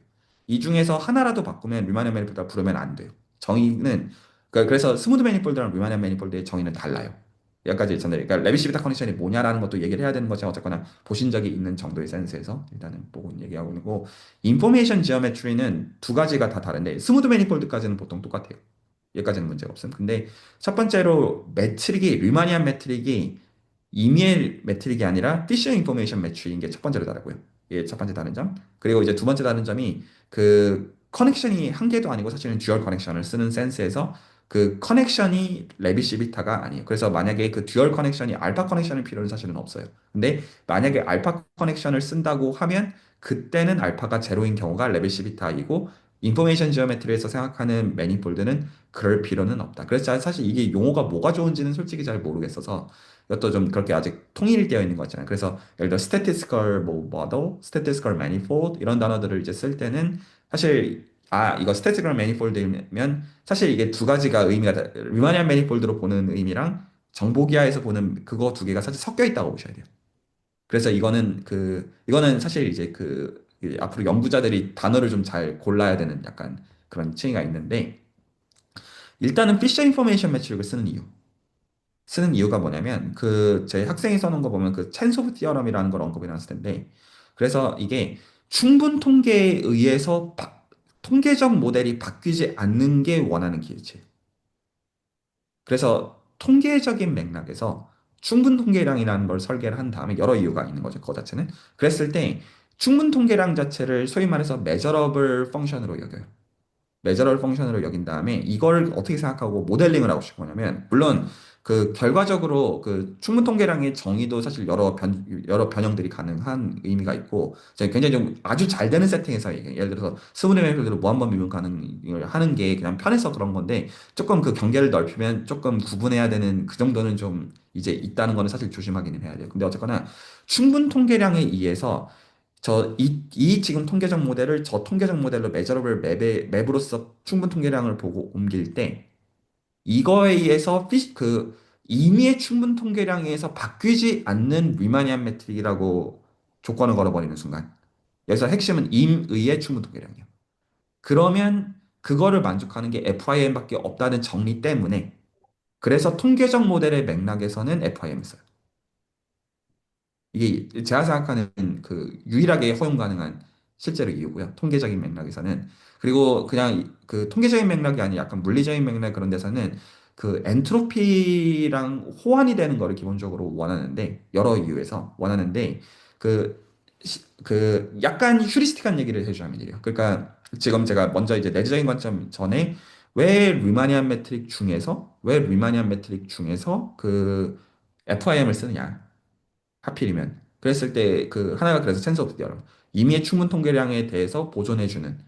이 중에서 하나라도 바꾸면 리마니안 매니폴드가 부르면 안 돼요. 정의는 그래서 스무드 매니폴드랑 리마니안 매니폴드의 정의는 달라요. 여기까지 있잖아요. 그러니까 레비시비타 커넥션이 뭐냐라는 것도 얘기를 해야 되는 거지 어쨌거나 보신 적이 있는 정도의 센스에서 일단은 보고 얘기하고 있는 거고, 인포메이션 지오메트리는 두 가지가 다 다른데 스무드 매니폴드까지는 보통 똑같아요. 여기까지는 문제가 없음. 근데 첫 번째로 리마니안 매트릭이 이메일 매트릭이 아니라 피셔 인포메이션 매트릭인 게 첫 번째로 다르고요. 이게 첫 번째 다른 점. 그리고 이제 두 번째 다른 점이 커넥션이 한 개도 아니고 사실은 듀얼 커넥션을 쓰는 센스에서 커넥션이 레비시비타가 아니에요. 그래서 만약에 듀얼 커넥션이 알파 커넥션일 필요는 사실은 없어요. 근데 만약에 알파 커넥션을 쓴다고 하면 그때는 알파가 제로인 경우가 레비시비타이고, 인포메이션 지오메트리에서 생각하는 매니폴드는 그럴 필요는 없다. 그래서 사실 이게 용어가 뭐가 좋은지는 솔직히 잘 모르겠어서 이것도 좀 그렇게 아직 통일되어 있는 거 있잖아요. 그래서 예를 들어 statistical 뭐 model, statistical manifold 이런 단어들을 이제 쓸 때는 사실 이거 statistical manifold이면 사실 이게 두 가지가 리마니안 매니폴드로 보는 의미랑 정보기하에서 보는 그거 두 개가 사실 섞여 있다고 보셔야 돼요. 그래서 이거는 사실 이제 앞으로 연구자들이 단어를 좀 잘 골라야 되는 약간 그런 층위가 있는데, 일단은 피셔 인포메이션 매트릭을 쓰는 이유가 뭐냐면 제 학생이 써놓은 거 보면 첸소프 티어럼이라는 걸 언급해 놨을 텐데, 그래서 이게 충분 통계에 의해서 통계적 모델이 바뀌지 않는 게 원하는 기계체예요. 그래서 통계적인 맥락에서 충분 통계량이라는 걸 설계를 한 다음에 여러 이유가 있는 거죠. 그거 자체는. 그랬을 때 충분 통계량 자체를 소위 말해서 measurable 펑션으로 여겨요. 메저럴 펑션으로 여긴 다음에 이걸 어떻게 생각하고 모델링을 하고 싶은 거냐면, 물론 결과적으로 충분 통계량의 정의도 사실 여러 변형들이 가능한 의미가 있고, 제가 굉장히 좀 아주 잘 되는 세팅에서 얘기해요. 예를 들어서 스무드 매니폴드로 무한번 미분 가능을 하는 게 그냥 편해서 그런 건데, 조금 경계를 넓히면 조금 구분해야 되는 그 정도는 좀 이제 있다는 거는 사실 조심하기는 해야 돼요. 근데 어쨌거나 충분 통계량에 의해서 이 지금 통계적 모델을 저 통계적 모델로 메저러블 맵으로서 충분 통계량을 보고 옮길 때, 이거에 의해서 임의의 충분 통계량에 의해서 바뀌지 않는 리마니안 매트릭이라고 조건을 걸어버리는 순간, 여기서 핵심은 임의의 충분 통계량이에요. 그러면 그거를 만족하는 게 FIM밖에 없다는 정리 때문에, 그래서 통계적 모델의 맥락에서는 FIM을 써요. 이게 제가 생각하는 그 유일하게 허용 가능한 실제로 이유고요. 통계적인 맥락에서는. 그리고 그냥 그 통계적인 맥락이 아닌 약간 물리적인 맥락 그런 데서는 그 엔트로피랑 호환이 되는 거를 기본적으로 원하는데 여러 이유에서 원하는데 그, 그 약간 휴리스틱한 얘기를 해주자면 이래요. 그러니까 지금 제가 먼저 이제 내재적인 관점 전에 왜 리마니안 메트릭 중에서 그 FIM을 쓰느냐. 하필이면. 그랬을 때 그 하나가 그래서 센서 오브 디어럼. 임의의 충분 통계량에 대해서 보존해주는.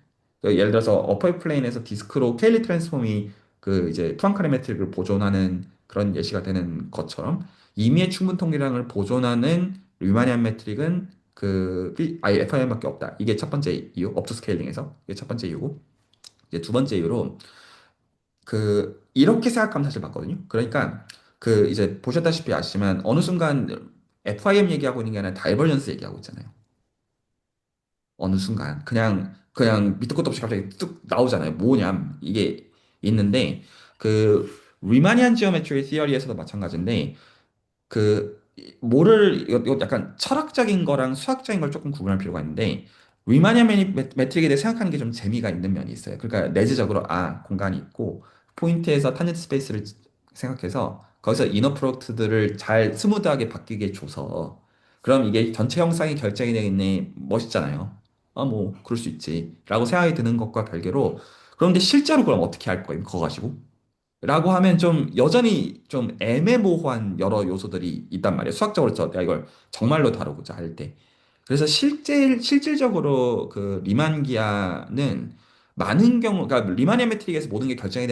그 예를 들어서 어퍼 플레인에서 디스크로 케일리 트랜스폼이 그 이제 푸앙카레 메트릭을 보존하는 그런 예시가 되는 것처럼 임의의 충분 통계량을 보존하는 리마니안 메트릭은 아예 FIM밖에 없다. 이게 첫 번째 이유. 업투 스케일링에서. 이게 첫 번째 이유고. 이제 두 번째 이유로 이렇게 생각하면 사실 맞거든요. 그러니까 이제 보셨다시피 아시지만 어느 순간 FIM 얘기하고 있는 게 아니라 다이버전스 얘기하고 있잖아요. 어느 순간 그냥 밑도 끝도 없이 갑자기 뚝 나오잖아요. 뭐냐 이게 있는데 그 리마니안 지오메트리 시어리에서도 마찬가지인데 이거 약간 철학적인 거랑 수학적인 걸 조금 구분할 필요가 있는데, 리마니아 매트릭에 대해 생각하는 게 좀 재미가 있는 면이 있어요. 그러니까 내재적으로, 공간이 있고, 포인트에서 탄젠트 스페이스를 생각해서, 거기서 이너 프로덕트들을 잘 스무드하게 바뀌게 줘서, 그럼 이게 전체 형상이 결정이 되겠네. 멋있잖아요. 뭐, 그럴 수 있지. 라고 생각이 드는 것과 별개로, 그런데 실제로 그럼 어떻게 할 거예요? 그거 가지고? 라고 하면 좀 여전히 좀 애매모호한 여러 요소들이 있단 말이에요. 수학적으로 내가 이걸 정말로 다루고자 할 때. 그래서 실질적으로 그 리만 기하는 많은 경우, 그러니까 리만의 매트릭에서 모든 게 결정이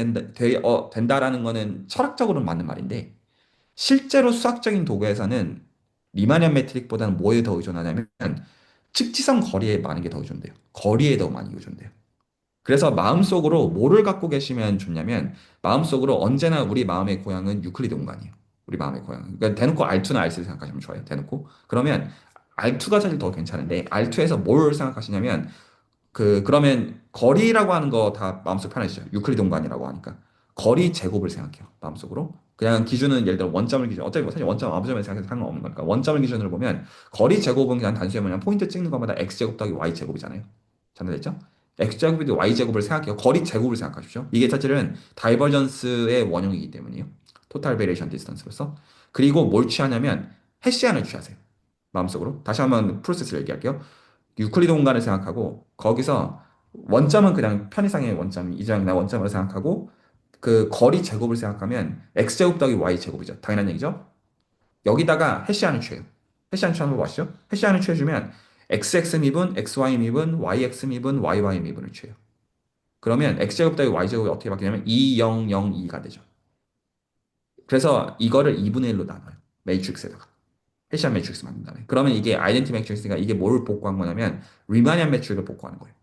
된다라는 거는 철학적으로는 맞는 말인데, 실제로 수학적인 도구에서는 리만의 매트릭보다는 뭐에 더 의존하냐면, 측지성 거리에 많은 게 더 의존돼요. 거리에 더 많이 의존돼요. 그래서 마음속으로 뭐를 갖고 계시면 좋냐면 마음속으로 언제나 우리 마음의 고향은 유클리드 공간이에요. 우리 마음의 고향. 그러니까 대놓고 R2나 R3 생각하시면 좋아요. 대놓고. 그러면 R2가 사실 더 괜찮은데 R2에서 뭘 생각하시냐면 그러면 거리라고 하는 거 다 마음속 편하시죠. 유클리드 공간이라고 하니까. 거리 제곱을 생각해요. 마음속으로. 그냥 기준은 예를 들어 원점을 기준, 어차피 뭐 사실 원점 아무 점에 생각해도 상관없는 거니까. 원점을 기준으로 보면 거리 제곱은 그냥 단순히 뭐냐 포인트 찍는 것마다 x제곱 더하기 y제곱이잖아요. 전달됐죠? x제곱이 y제곱을 생각해요. 거리 제곱을 생각하십시오. 이게 사실은 다이버전스의 원형이기 때문이에요. 토탈 베리에이션 디스턴스로서. 그리고 뭘 취하냐면 해시안을 취하세요. 마음속으로. 다시 한번 프로세스를 얘기할게요. 유클리드 공간을 생각하고 거기서 원점은 그냥 편의상의 원점, 이지나 원점으로 생각하고 그 거리 제곱을 생각하면 x제곱 더하기 y제곱이죠. 당연한 얘기죠. 여기다가 해시안을 취해요. 해시안 취하는 거 아시죠? 해시안을 취해주면 xx 미분, xy 미분, yx 미분, yy 미분을 취해요. 그러면 x제곱 더하기 y제곱이 어떻게 바뀌냐면 2, 0, 0, 2가 되죠. 그래서 이거를 2분의 1로 나눠요. 매트릭스에다가. 해시안 매트릭스 만든 다음에. 그러면 이게 아이덴티 매트릭스니까 이게 뭘 복구한 거냐면 리마니안 매트릭을 복구하는 거예요.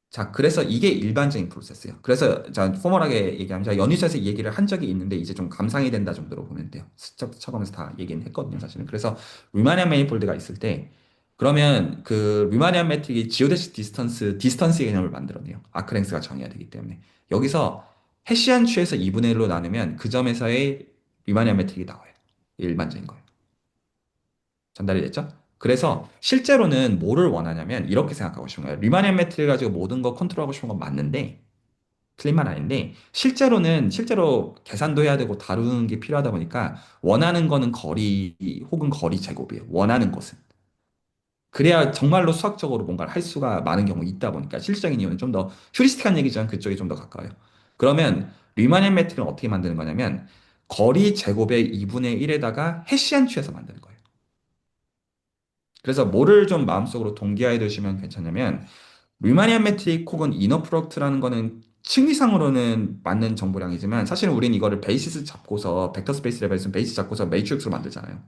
자, 그래서 이게 일반적인 프로세스예요. 그래서 자, 포멀하게 얘기하면 제가 연휘사에서 이 얘기를 한 적이 있는데 이제 좀 감상이 된다 정도로 보면 돼요. 스쳐 쳐가면서 다 얘기는 했거든요, 사실은. 그래서 리마니안 매니폴드가 있을 때 그러면 그 리마니안 매트릭이 지오데시 디스턴스의 개념을 만들어내요. 아크랭스가 정해야 되기 때문에. 여기서 해시안 취에서 2분의 1로 나누면 그 점에서의 리마니안 매트릭이 나와요. 일반적인 거예요. 전달이 됐죠? 그래서 실제로는 뭐를 원하냐면 이렇게 생각하고 싶은 거예요. 리마니안 매트를 가지고 모든 거 컨트롤하고 싶은 건 맞는데 틀린 말 아닌데 실제로 계산도 해야 되고 다루는 게 필요하다 보니까 원하는 거는 거리 혹은 거리 제곱이에요. 원하는 것은. 그래야 정말로 수학적으로 뭔가를 할 수가 많은 경우 있다 보니까 실질적인 이유는 좀 더 휴리스틱한 얘기지만 그쪽이 좀 더 가까워요. 그러면 리마니안 매트리는 어떻게 만드는 거냐면 거리 제곱의 2분의 1에다가 해시안 취해서 만드는 거예요. 그래서 뭐를 좀 마음속으로 동기화해 두시면 괜찮냐면 루마니안 매트릭 혹은 이너 프로덕트라는 거는 칭의상으로는 맞는 정보량이지만 사실은 우린 이거를 베이시스 잡고서 벡터 스페이스 레벨에서 베이시스 잡고서 매트릭스로 만들잖아요.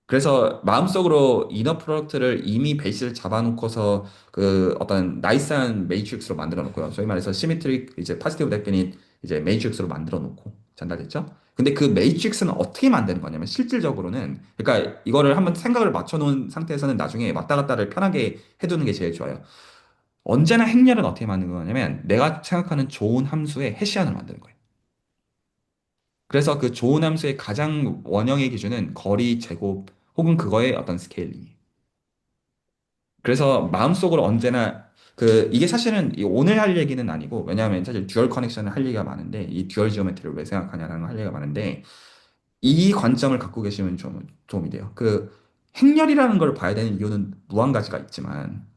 그래서 마음속으로 이너 프로덕트를 이미 베이스를 잡아놓고서 그 어떤 나이스한 매트릭스로 만들어 놓고요. 소위 말해서 시메트릭 이제 파지티브 데피닛 이제 매트릭스로 만들어 놓고 전달됐죠? 근데 그 매트릭스는 어떻게 만드는 거냐면 실질적으로는 그러니까 이거를 한번 생각을 맞춰 놓은 상태에서는 나중에 왔다 갔다를 편하게 해두는 게 제일 좋아요. 언제나 행렬은 어떻게 만드는 거냐면 내가 생각하는 좋은 함수의 해시안을 만드는 거예요. 그래서 그 좋은 함수의 가장 원형의 기준은 거리 제곱 혹은 그거의 어떤 스케일링이에요. 그래서 마음속으로 언제나 이게 사실은 오늘 할 얘기는 아니고, 왜냐하면 사실 듀얼 커넥션을 할 얘기가 많은데, 이 듀얼 지오메트리를 왜 생각하냐라는 걸 할 얘기가 많은데, 이 관점을 갖고 계시면 좀 도움이 돼요. 행렬이라는 걸 봐야 되는 이유는 무한 가지가 있지만,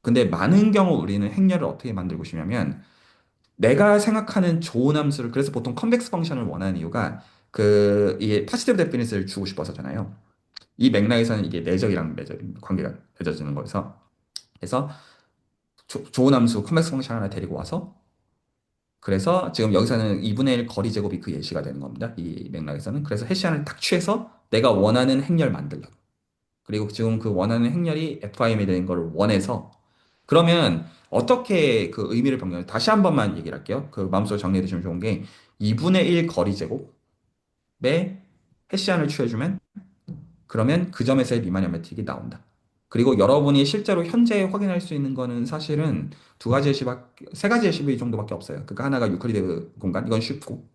근데 많은 경우 우리는 행렬을 어떻게 만들고 싶냐면, 내가 생각하는 좋은 함수를, 그래서 보통 컨벡스 펑션을 원하는 이유가, 이게 파시티브 데피니스를 주고 싶어서잖아요. 이 맥락에서는 이게 내적이랑 관계가 맺어지는 거여서. 그래서 좋은 함수 컨벡스 펑션 하나 데리고 와서, 그래서 지금 여기서는 2분의 1 거리 제곱이 그 예시가 되는 겁니다. 이 맥락에서는. 그래서 해시안을 딱 취해서 내가 원하는 행렬 만들려고. 그리고 지금 그 원하는 행렬이 FIM이 되는 걸 원해서, 그러면 어떻게 그 의미를 변경해요? 다시 한 번만 얘기를 할게요. 마음속으로 정리해 두시면 좋은 게, 2분의 1 거리 제곱에 해시안을 취해주면, 그러면 그 점에서의 리마니언 매트릭이 나온다. 그리고 여러분이 실제로 현재 확인할 수 있는 거는 사실은 세 가지 예시비 정도밖에 없어요. 그러니까 하나가 유클리드 공간, 이건 쉽고,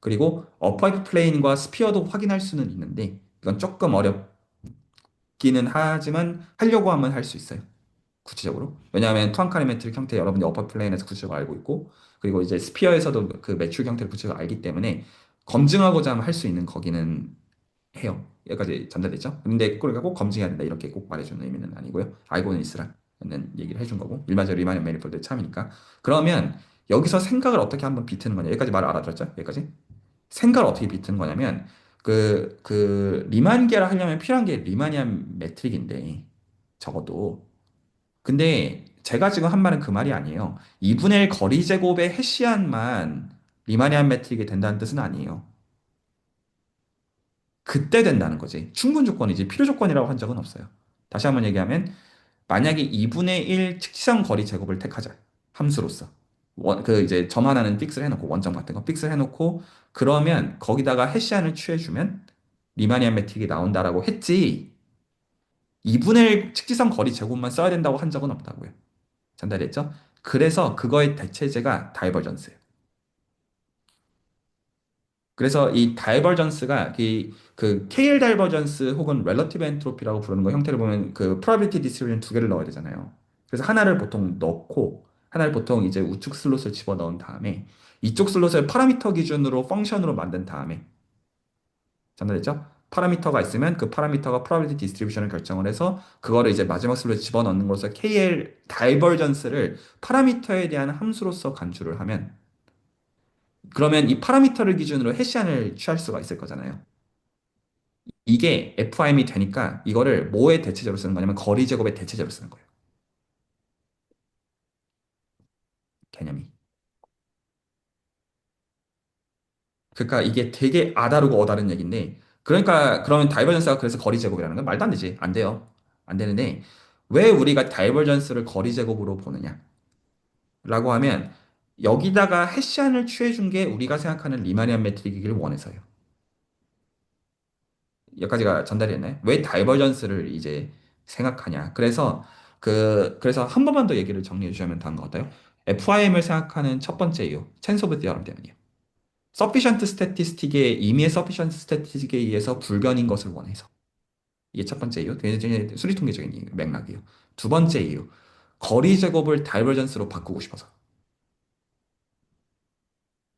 그리고 어퍼이프 플레인과 스피어도 확인할 수는 있는데, 이건 조금 어렵기는 하지만 하려고 하면 할 수 있어요. 구체적으로. 왜냐하면 투앙카레 매트릭 형태 여러분이 어퍼 플레인에서 구체적으로 알고 있고, 그리고 이제 스피어에서도 그 매출 형태를 구체적으로 알기 때문에 검증하고자 하면 할 수 있는 거기는 해요. 여기까지 전달됐죠? 근데 그걸 꼭 검증해야 된다, 이렇게 꼭 말해주는 의미는 아니고요. 알고는 있으라는 얘기를 해준 거고, 일반적으로 리마니언 매니폴드의 참이니까. 그러면 여기서 생각을 어떻게 한번 비트는 거냐? 여기까지 말 알아들었죠? 여기까지? 생각을 어떻게 비트는 거냐면, 리만 계를 하려면 필요한 게 리마니안 매트릭인데, 적어도. 근데 제가 지금 한 말은 그 말이 아니에요. 2분의 1 거리 제곱의 해시안만 리마니안 매트릭이 된다는 뜻은 아니에요. 그때 된다는 거지. 충분 조건이지 필요 조건이라고 한 적은 없어요. 다시 한번 얘기하면, 만약에 2분의 1 측지선 거리 제곱을 택하자. 함수로서. 이제 점 하나는 픽스를 해놓고, 원점 같은 거 픽스를 해놓고, 그러면 거기다가 해시안을 취해주면 리마니안 매트릭이 나온다라고 했지, 2분의 1 측지선 거리 제곱만 써야 된다고 한 적은 없다고요. 전달했죠? 그래서 그거의 대체제가 다이버전스예요. 그래서 이 다이버전스가 KL 다이버전스 혹은 렐러티브 엔트로피라고 부르는 거 형태를 보면, 프로바빌리티 디스트리뷰션 두 개를 넣어야 되잖아요. 그래서 하나를 보통 넣고, 하나를 보통 이제 우측 슬롯을 집어넣은 다음에, 이쪽 슬롯을 파라미터 기준으로 펑션으로 만든 다음에, 전달됐죠? 파라미터가 있으면 그 파라미터가 프로바빌리티 디스트리뷰션을 결정을 해서 그거를 이제 마지막 슬롯에 집어넣는 것으로 KL 다이버전스를 파라미터에 대한 함수로서 간주를 하면, 그러면 이 파라미터를 기준으로 해시안을 취할 수가 있을 거잖아요. 이게 FIM이 되니까 이거를 뭐의 대체제로 쓰는 거냐면 거리 제곱의 대체제로 쓰는 거예요. 개념이. 그러니까 이게 되게 아다르고 어다른 얘기인데, 그러니까 그러면 다이버전스가 그래서 거리 제곱이라는 건 말도 안 되지. 안 돼요. 안 되는데, 왜 우리가 다이버전스를 거리 제곱으로 보느냐? 라고 하면, 여기다가 해시안을 취해준 게 우리가 생각하는 리마니안 매트릭이길 원해서요. 여기까지가 전달이 됐나요? 왜 다이버전스를 이제 생각하냐? 그래서 한 번만 더 얘기를 정리해 주시면 다음 것 같아요. FIM을 생각하는 첫 번째 이유, 첸스 오브 디어럼 때문이에요. 서피션트 스태티스틱의 임의의 서피션트 스태티스틱에 의해서 불변인 것을 원해서. 이게 첫 번째 이유, 굉장히 수리통계적인 이유, 맥락이에요. 두 번째 이유, 거리 제곱을 다이버전스로 바꾸고 싶어서.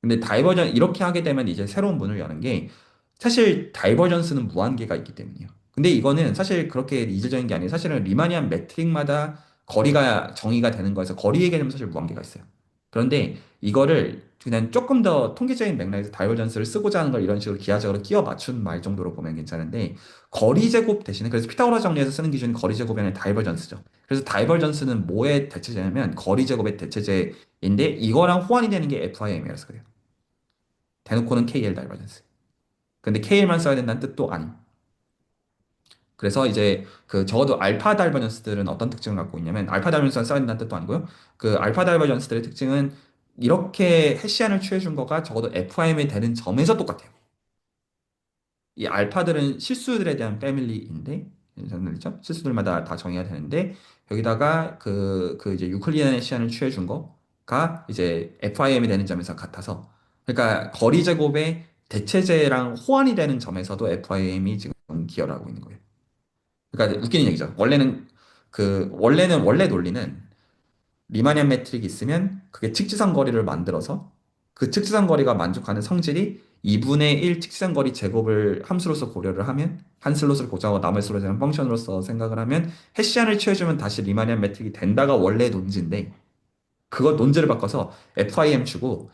근데 이렇게 하게 되면 이제 새로운 문을 여는 게, 사실 다이버전스는 무한계가 있기 때문이에요. 근데 이거는 사실 그렇게 이질적인 게 아니에요. 사실은 리마니안 매트릭마다 거리가 정의가 되는 거에서 거리의 개념은 사실 무한계가 있어요. 그런데 이거를 그냥 조금 더 통계적인 맥락에서 다이버전스를 쓰고자 하는 걸 이런 식으로 기하적으로 끼워 맞춘 말 정도로 보면 괜찮은데, 거리 제곱 대신에, 그래서 피타고라 정리에서 쓰는 기준이 거리 제곱이 아니라 다이버전스죠. 그래서 다이버전스는 뭐의 대체제냐면 거리 제곱의 대체제인데, 이거랑 호환이 되는 게 FIM이라서 그래요. 대놓고는 KL 다이버전스. 근데 KL만 써야 된다는 뜻도 아님. 그래서 이제 적어도 알파 다이버전스들은 어떤 특징을 갖고 있냐면, 알파 다이버전스만 써야 된다는 뜻도 아니고요. 알파 다이버전스들의 특징은 이렇게 해시안을 취해준 거가 적어도 FIM이 되는 점에서 똑같아요. 이 알파들은 실수들에 대한 패밀리인데, 그렇죠? 실수들마다 다 정의가 되는데, 여기다가 이제 유클리안 해시안을 취해준 거가 이제 FIM이 되는 점에서 같아서, 그러니까 거리 제곱의 대체제랑 호환이 되는 점에서도 FIM이 지금 기여를 하고 있는 거예요. 그러니까 웃기는 얘기죠. 원래는 원래 논리는 리마니안 매트릭이 있으면 그게 측지선 거리를 만들어서 그 측지선 거리가 만족하는 성질이 2분의 1 측지선 거리 제곱을 함수로서 고려를 하면 한 슬롯을 고정하고 나머지 슬롯을 펑션으로서 생각을 하면 해시안을 취해주면 다시 리마니안 매트릭이 된다가 원래 논지인데 그걸 논지를 바꿔서 FIM 주고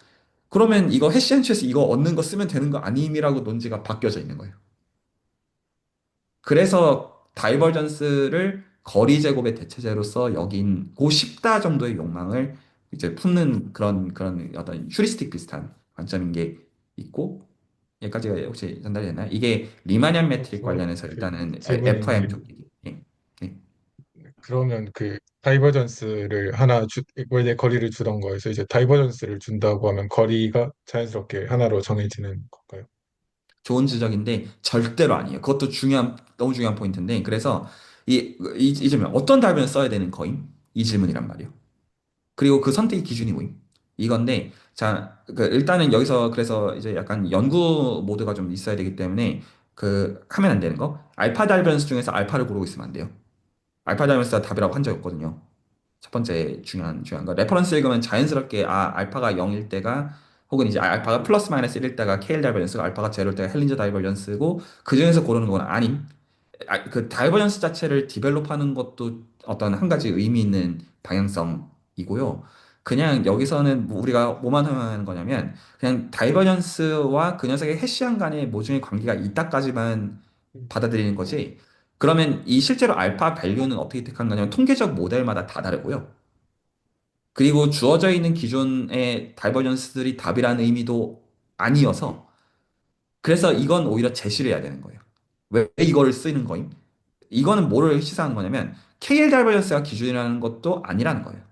그러면 이거 해시안 취해서 이거 얻는 거 쓰면 되는 거 아님이라고 논지가 바뀌어져 있는 거예요. 그래서 다이버전스를 거리 제곱의 대체제로서 여긴고 싶다 정도의 욕망을 이제 품는 그런 어떤 휴리스틱 비슷한 관점인 게 있고 여기까지가 혹시 전달이 됐나요? 이게 리마니안 매트릭 뭐, 관련해서 그 일단은 질문이 FIM 쪽 얘기. 예. 예. 그러면 그 다이버전스를 하나 원래 거리를 주던 거에서 이제 다이버전스를 준다고 하면 거리가 자연스럽게 하나로 정해지는 건가요? 좋은 지적인데 절대로 아니에요. 그것도 너무 중요한 포인트인데 그래서 이 질문 어떤 답변을 써야 되는 거임? 이 질문이란 말이에요. 그리고 그 선택의 기준이 뭐임? 이건데, 자, 일단은 여기서 그래서 이제 약간 연구 모드가 좀 있어야 되기 때문에 하면 안 되는 거. 알파 다이버런스 중에서 알파를 고르고 있으면 안 돼요. 알파 다이버런스가 답이라고 한 적이 없거든요. 첫 번째 중요한 거. 레퍼런스 읽으면 자연스럽게, 알파가 0일 때가, 혹은 이제 알파가 플러스 마이너스 1일 때가 KL 다이버런스고, 알파가 제로일 때가 헬린저 다이버런스고, 그 중에서 고르는 건 아님. 그 다이버전스 자체를 디벨롭하는 것도 어떤 한 가지 의미 있는 방향성이고요. 그냥 여기서는 뭐 우리가 뭐만 하는 거냐면 그냥 다이버전스와 그 녀석의 해시안 간의 모종의 관계가 있다까지만 받아들이는 거지. 그러면 이 실제로 알파 밸류는 어떻게 택하는 거냐면 통계적 모델마다 다 다르고요. 그리고 주어져 있는 기존의 다이버전스들이 답이라는 의미도 아니어서 그래서 이건 오히려 제시를 해야 되는 거예요. 왜 이거를 쓰는 거임? 이거는 뭐를 시사하는 거냐면 KL 다이버전스가 기준이라는 것도 아니라는 거예요.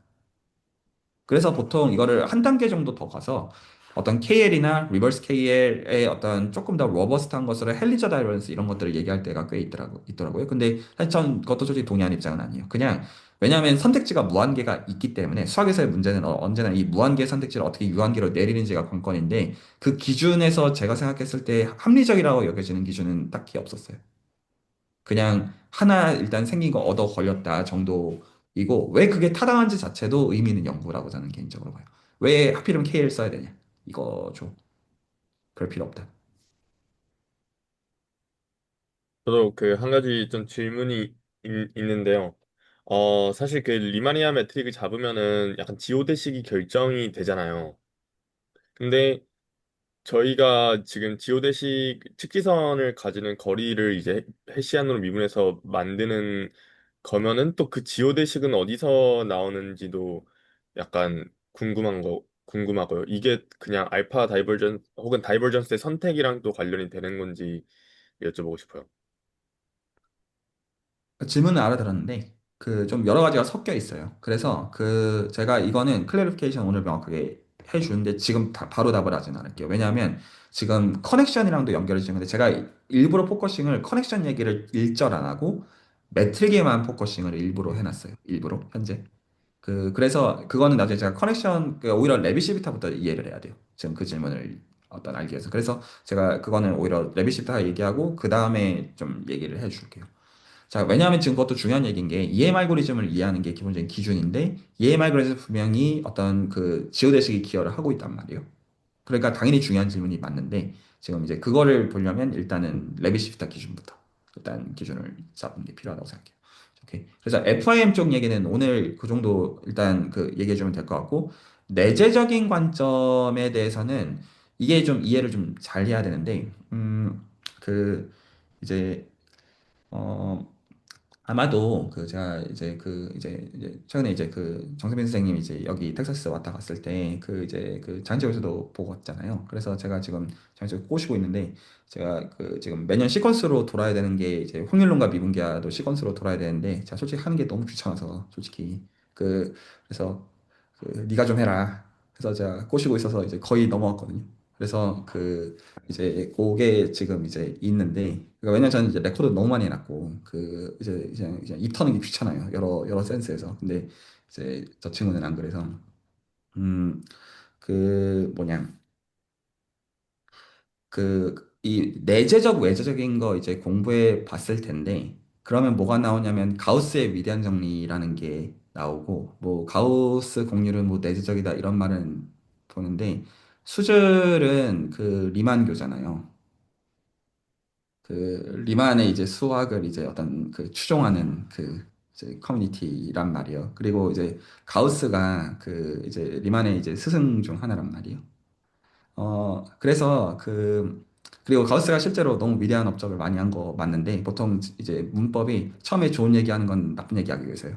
그래서 보통 이거를 한 단계 정도 더 가서 어떤 KL이나 리버스 KL의 어떤 조금 더 로버스트한 것으로 헬리저 다이버전스 이런 것들을 얘기할 때가 꽤 있더라고요. 근데 사실 전 그것도 솔직히 동의하는 입장은 아니에요. 그냥 왜냐하면 선택지가 무한계가 있기 때문에 수학에서의 문제는 언제나 이 무한계 선택지를 어떻게 유한계로 내리는지가 관건인데 그 기준에서 제가 생각했을 때 합리적이라고 여겨지는 기준은 딱히 없었어요. 그냥 하나 일단 생긴 거 얻어 걸렸다 정도이고 왜 그게 타당한지 자체도 의미 있는 연구라고 저는 개인적으로 봐요. 왜 하필이면 K를 써야 되냐? 이거죠. 그럴 필요 없다. 저도 그 한 가지 좀 질문이 있는데요. 사실 그 리마니아 매트릭을 잡으면은 약간 지오대식이 결정이 되잖아요. 근데 저희가 지금 지오대식 측지선을 가지는 거리를 이제 해시안으로 미분해서 만드는 거면은 또 그 지오대식은 어디서 나오는지도 약간 궁금하고요. 이게 그냥 알파 다이버전 혹은 다이버전스의 선택이랑 또 관련이 되는 건지 여쭤보고 싶어요. 질문은 알아들었는데 그 좀 여러 가지가 섞여 있어요. 그래서 제가 이거는 클래리피케이션 오늘 명확하게 해주는데 지금 바로 답을 하진 않을게요. 왜냐하면 지금 커넥션이랑도 연결이 되는데 제가 일부러 포커싱을 커넥션 얘기를 일절 안 하고 매트릭에만 포커싱을 일부러 해놨어요. 일부러 현재. 그래서 그거는 나중에 제가 오히려 레비시비타부터 이해를 해야 돼요. 지금 그 질문을 어떤 알기 위해서. 그래서 제가 그거는 오히려 레비시비타 얘기하고 그 다음에 좀 얘기를 해줄게요. 자, 왜냐하면 지금 그것도 중요한 얘기인 게 EM 알고리즘을 이해하는 게 기본적인 기준인데 EM 알고리즘 분명히 어떤 지오대식이 기여를 하고 있단 말이에요. 그러니까 당연히 중요한 질문이 맞는데 지금 이제 그거를 보려면 일단은 레비시프타 기준부터 일단 기준을 잡는 게 필요하다고 생각해요. 오케이. 그래서 FIM 쪽 얘기는 오늘 그 정도 일단 얘기해 주면 될 것 같고 내재적인 관점에 대해서는 이게 좀 이해를 좀 잘 해야 되는데 그 이제 어 아마도 제가 이제 최근에 이제 정세빈 선생님 이제 여기 텍사스 왔다 갔을 때 이제 장지에서도 보고 왔잖아요. 그래서 제가 지금 장지에 꼬시고 있는데 제가 지금 매년 시퀀스로 돌아야 되는 게 이제 확률론과 미분기하도 시퀀스로 돌아야 되는데 제가 솔직히 하는 게 너무 귀찮아서 솔직히 그래서 네가 좀 해라. 그래서 제가 꼬시고 있어서 이제 거의 넘어왔거든요. 그래서 이제 그게 지금 이제 있는데 그러니까 왜냐면 저는 이제 레코드 너무 많이 해놨고 이제 입 터는 게 귀찮아요 여러 센스에서 근데 이제 저 친구는 안 그래서 음 뭐냐 이 내재적 외재적인 거 이제 공부해 봤을 텐데, 그러면 뭐가 나오냐면 가우스의 위대한 정리라는 게 나오고, 뭐 가우스 공률은 뭐 내재적이다 이런 말은 보는데, 수즐은 그 리만교잖아요. 그 리만의 이제 수학을 이제 어떤 그 추종하는 그 이제 커뮤니티란 말이에요. 그리고 이제 가우스가 그 이제 리만의 이제 스승 중 하나란 말이에요. 그래서 그리고 가우스가 실제로 너무 위대한 업적을 많이 한 거 맞는데, 보통 이제 문법이 처음에 좋은 얘기하는 건 나쁜 얘기하기 위해서요.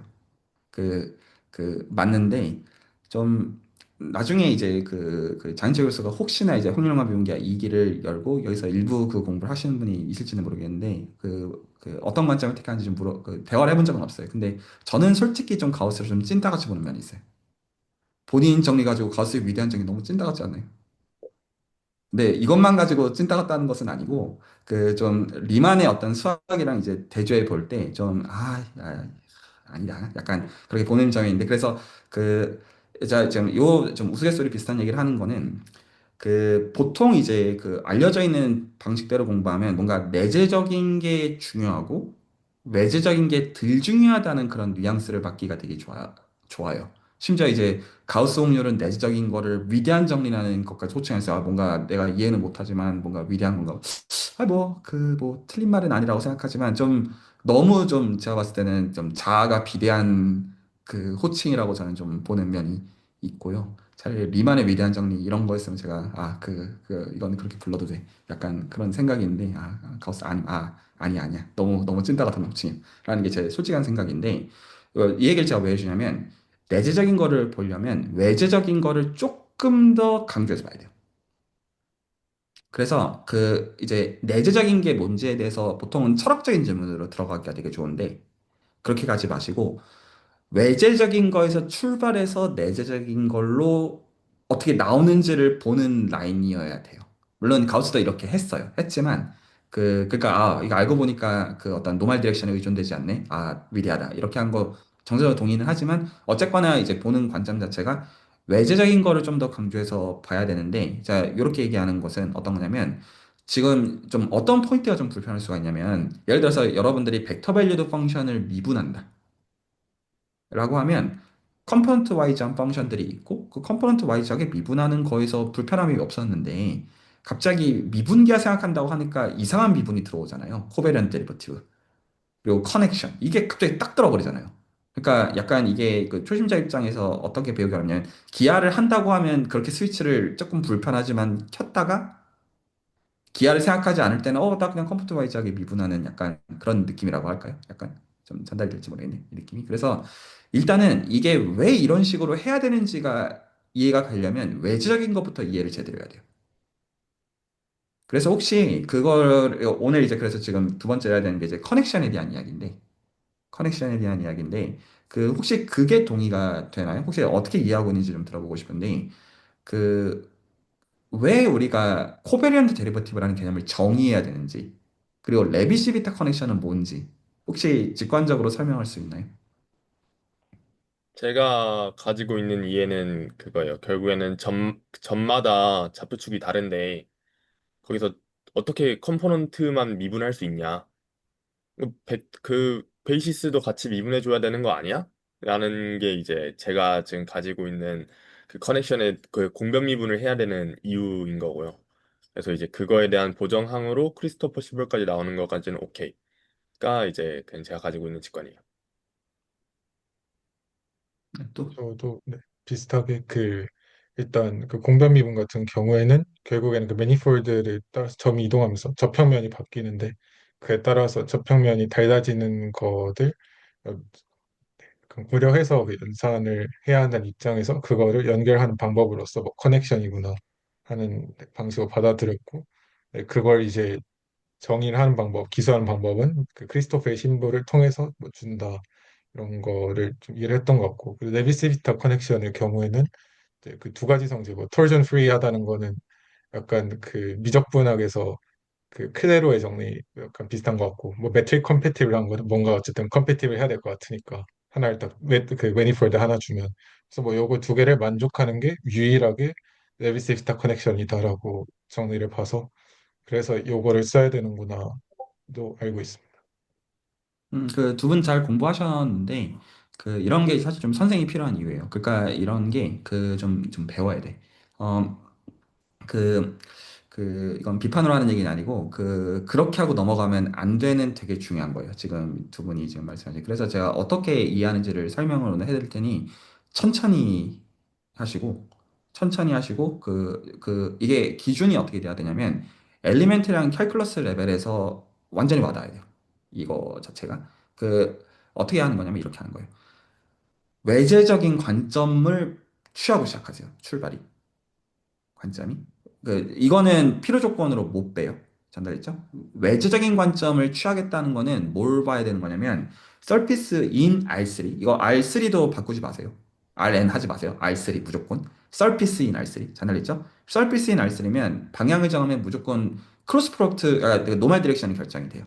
맞는데, 좀, 나중에 이제 장인철 교수가 혹시나 이제 홍일영과 비운기와 2기를 열고, 여기서 일부 그 공부를 하시는 분이 있을지는 모르겠는데, 어떤 관점을 택하는지 좀 대화를 해본 적은 없어요. 근데 저는 솔직히 좀 가우스를 좀 찐따같이 보는 면이 있어요. 본인 정리 가지고 가우스의 위대한 정리 너무 찐따같지 않나요? 네, 이것만 가지고 찐따 같다는 것은 아니고, 좀, 리만의 어떤 수학이랑 이제 대조해 볼 때, 아니다. 약간 그렇게 보는 점인데, 그래서 자, 지금 좀 우스갯소리 비슷한 얘기를 하는 거는, 보통 이제 알려져 있는 방식대로 공부하면 뭔가 내재적인 게 중요하고 외재적인 게 덜 중요하다는 그런 뉘앙스를 받기가 되게 좋아요. 심지어 이제 가우스 확률은 내재적인 거를 위대한 정리라는 것까지 호칭해서 뭔가 내가 이해는 못하지만 뭔가 위대한 건가. 틀린 말은 아니라고 생각하지만 좀 너무 좀 제가 봤을 때는 좀 자아가 비대한 호칭이라고 저는 좀 보는 면이 있고요. 차라리 리만의 위대한 정리 이런 거였으면 제가 이거는 그렇게 불러도 돼. 약간 그런 생각이 있는데 가우스 아니야. 너무 찐따 같은 호칭이라는 게 제 솔직한 생각인데 이 얘기를 제가 왜 해주냐면 내재적인 거를 보려면 외재적인 거를 조금 더 강조해서 봐야 돼요. 그래서 이제 내재적인 게 뭔지에 대해서 보통은 철학적인 질문으로 들어가기가 되게 좋은데 그렇게 가지 마시고 외재적인 거에서 출발해서 내재적인 걸로 어떻게 나오는지를 보는 라인이어야 돼요. 물론 가우스도 이렇게 했지만 그러니까 이거 알고 보니까 어떤 노말 디렉션에 의존되지 않네. 위대하다. 이렇게 한 거 정서적으로 동의는 하지만 어쨌거나 이제 보는 관점 자체가 외재적인 거를 좀 더 강조해서 봐야 되는데 자, 이렇게 얘기하는 것은 어떤 거냐면 지금 좀 어떤 포인트가 좀 불편할 수가 있냐면 예를 들어서 여러분들이 벡터 밸류드 펑션을 미분한다. 라고 하면 컴포넌트 와이즈한 펑션들이 있고 그 컴포넌트 와이즈하게 미분하는 거에서 불편함이 없었는데 갑자기 미분기하 생각한다고 하니까 이상한 미분이 들어오잖아요. 코베리언트 데리버티브 그리고 커넥션 이게 갑자기 딱 들어버리잖아요. 그러니까 약간 이게 초심자 입장에서 어떻게 배우게 하냐면 기하를 한다고 하면 그렇게 스위치를 조금 불편하지만 켰다가 기하를 생각하지 않을 때는 나 그냥 컴퓨터 와이즈하게 미분하는 약간 그런 느낌이라고 할까요? 약간 좀 전달이 될지 모르겠네 이 느낌이. 그래서 일단은 이게 왜 이런 식으로 해야 되는지가 이해가 가려면 외부적인 것부터 이해를 제대로 해야 돼요. 그래서 혹시 그걸 오늘 이제 그래서 지금 두 번째 해야 되는 게 이제 커넥션에 대한 이야기인데 혹시 그게 동의가 되나요? 혹시 어떻게 이해하고 있는지 좀 들어보고 싶은데 그 왜 우리가 코베리언트 데리버티브라는 개념을 정의해야 되는지, 그리고 레비시비타 커넥션은 뭔지, 혹시 직관적으로 설명할 수 있나요? 제가 가지고 있는 이해는 그거예요. 결국에는 점마다 잡부축이 다른데 거기서 어떻게 컴포넌트만 미분할 수 있냐? 그 베이시스도 같이 미분해줘야 되는 거 아니야? 라는 게 이제 제가 지금 가지고 있는 그 커넥션의 그 공변 미분을 해야 되는 이유인 거고요. 그래서 이제 그거에 대한 보정항으로 크리스토퍼 시벌까지 나오는 것까지는 오케이가 이제 그냥 제가 가지고 있는 직관이에요. 또, 저도 네, 비슷하게 일단 그 공변 미분 같은 경우에는 결국에는 그 매니폴드를 따라서 점이 이동하면서 접평면이 바뀌는데 그에 따라서 접평면이 달라지는 것들 어, 고려해서 그 연산을 해야 한다는 입장에서 그거를 연결하는 방법으로서 뭐 커넥션이구나 하는 방식으로 받아들였고 네, 그걸 이제 정의를 하는 방법, 기술하는 방법은 그 크리스토퍼의 신부를 통해서 뭐 준다 이런 거를 좀 이해를 했던 것 같고 그리고 네비시비타 커넥션의 경우에는 그 두 가지 성질, 뭐 톨전 프리하다는 거는 약간 그 미적분학에서 그 클레로의 정리 약간 비슷한 것 같고 뭐 매트릭 컴패티블한 거는 뭔가 어쨌든 컴패티블 해야 될 것 같으니까 하나를 딱그 매니폴드 하나 주면 그래서 뭐 요거 두 개를 만족하는 게 유일하게 네비시비타 커넥션이다라고 정리를 봐서 그래서 요거를 써야 되는구나도 알고 있습니다. 그 두 분 잘 공부하셨는데 그 이런 게 사실 좀 선생이 필요한 이유예요. 그러니까 이런 게 그 좀 배워야 돼. 어, 그, 이건 비판으로 하는 얘기는 아니고, 그렇게 하고 넘어가면 안 되는 되게 중요한 거예요. 지금 두 분이 지금 말씀하신. 그래서 제가 어떻게 이해하는지를 설명을 오늘 해드릴 테니, 천천히 하시고, 이게 기준이 어떻게 돼야 되냐면, 엘리멘트랑 캘큘러스 레벨에서 완전히 와닿아야 돼요. 이거 자체가. 어떻게 하는 거냐면, 이렇게 하는 거예요. 외재적인 관점을 취하고 시작하세요. 출발이. 관점이. 이거는 필요 조건으로 못 빼요. 전달했죠? 외주적인 관점을 취하겠다는 거는 뭘 봐야 되는 거냐면, surface in R3. 이거 R3도 바꾸지 마세요. RN 하지 마세요. R3 무조건. surface in R3. 전달했죠? surface in R3면 방향을 정하면 무조건 크로스 프로덕트, 노멀 디렉션이 결정이 돼요.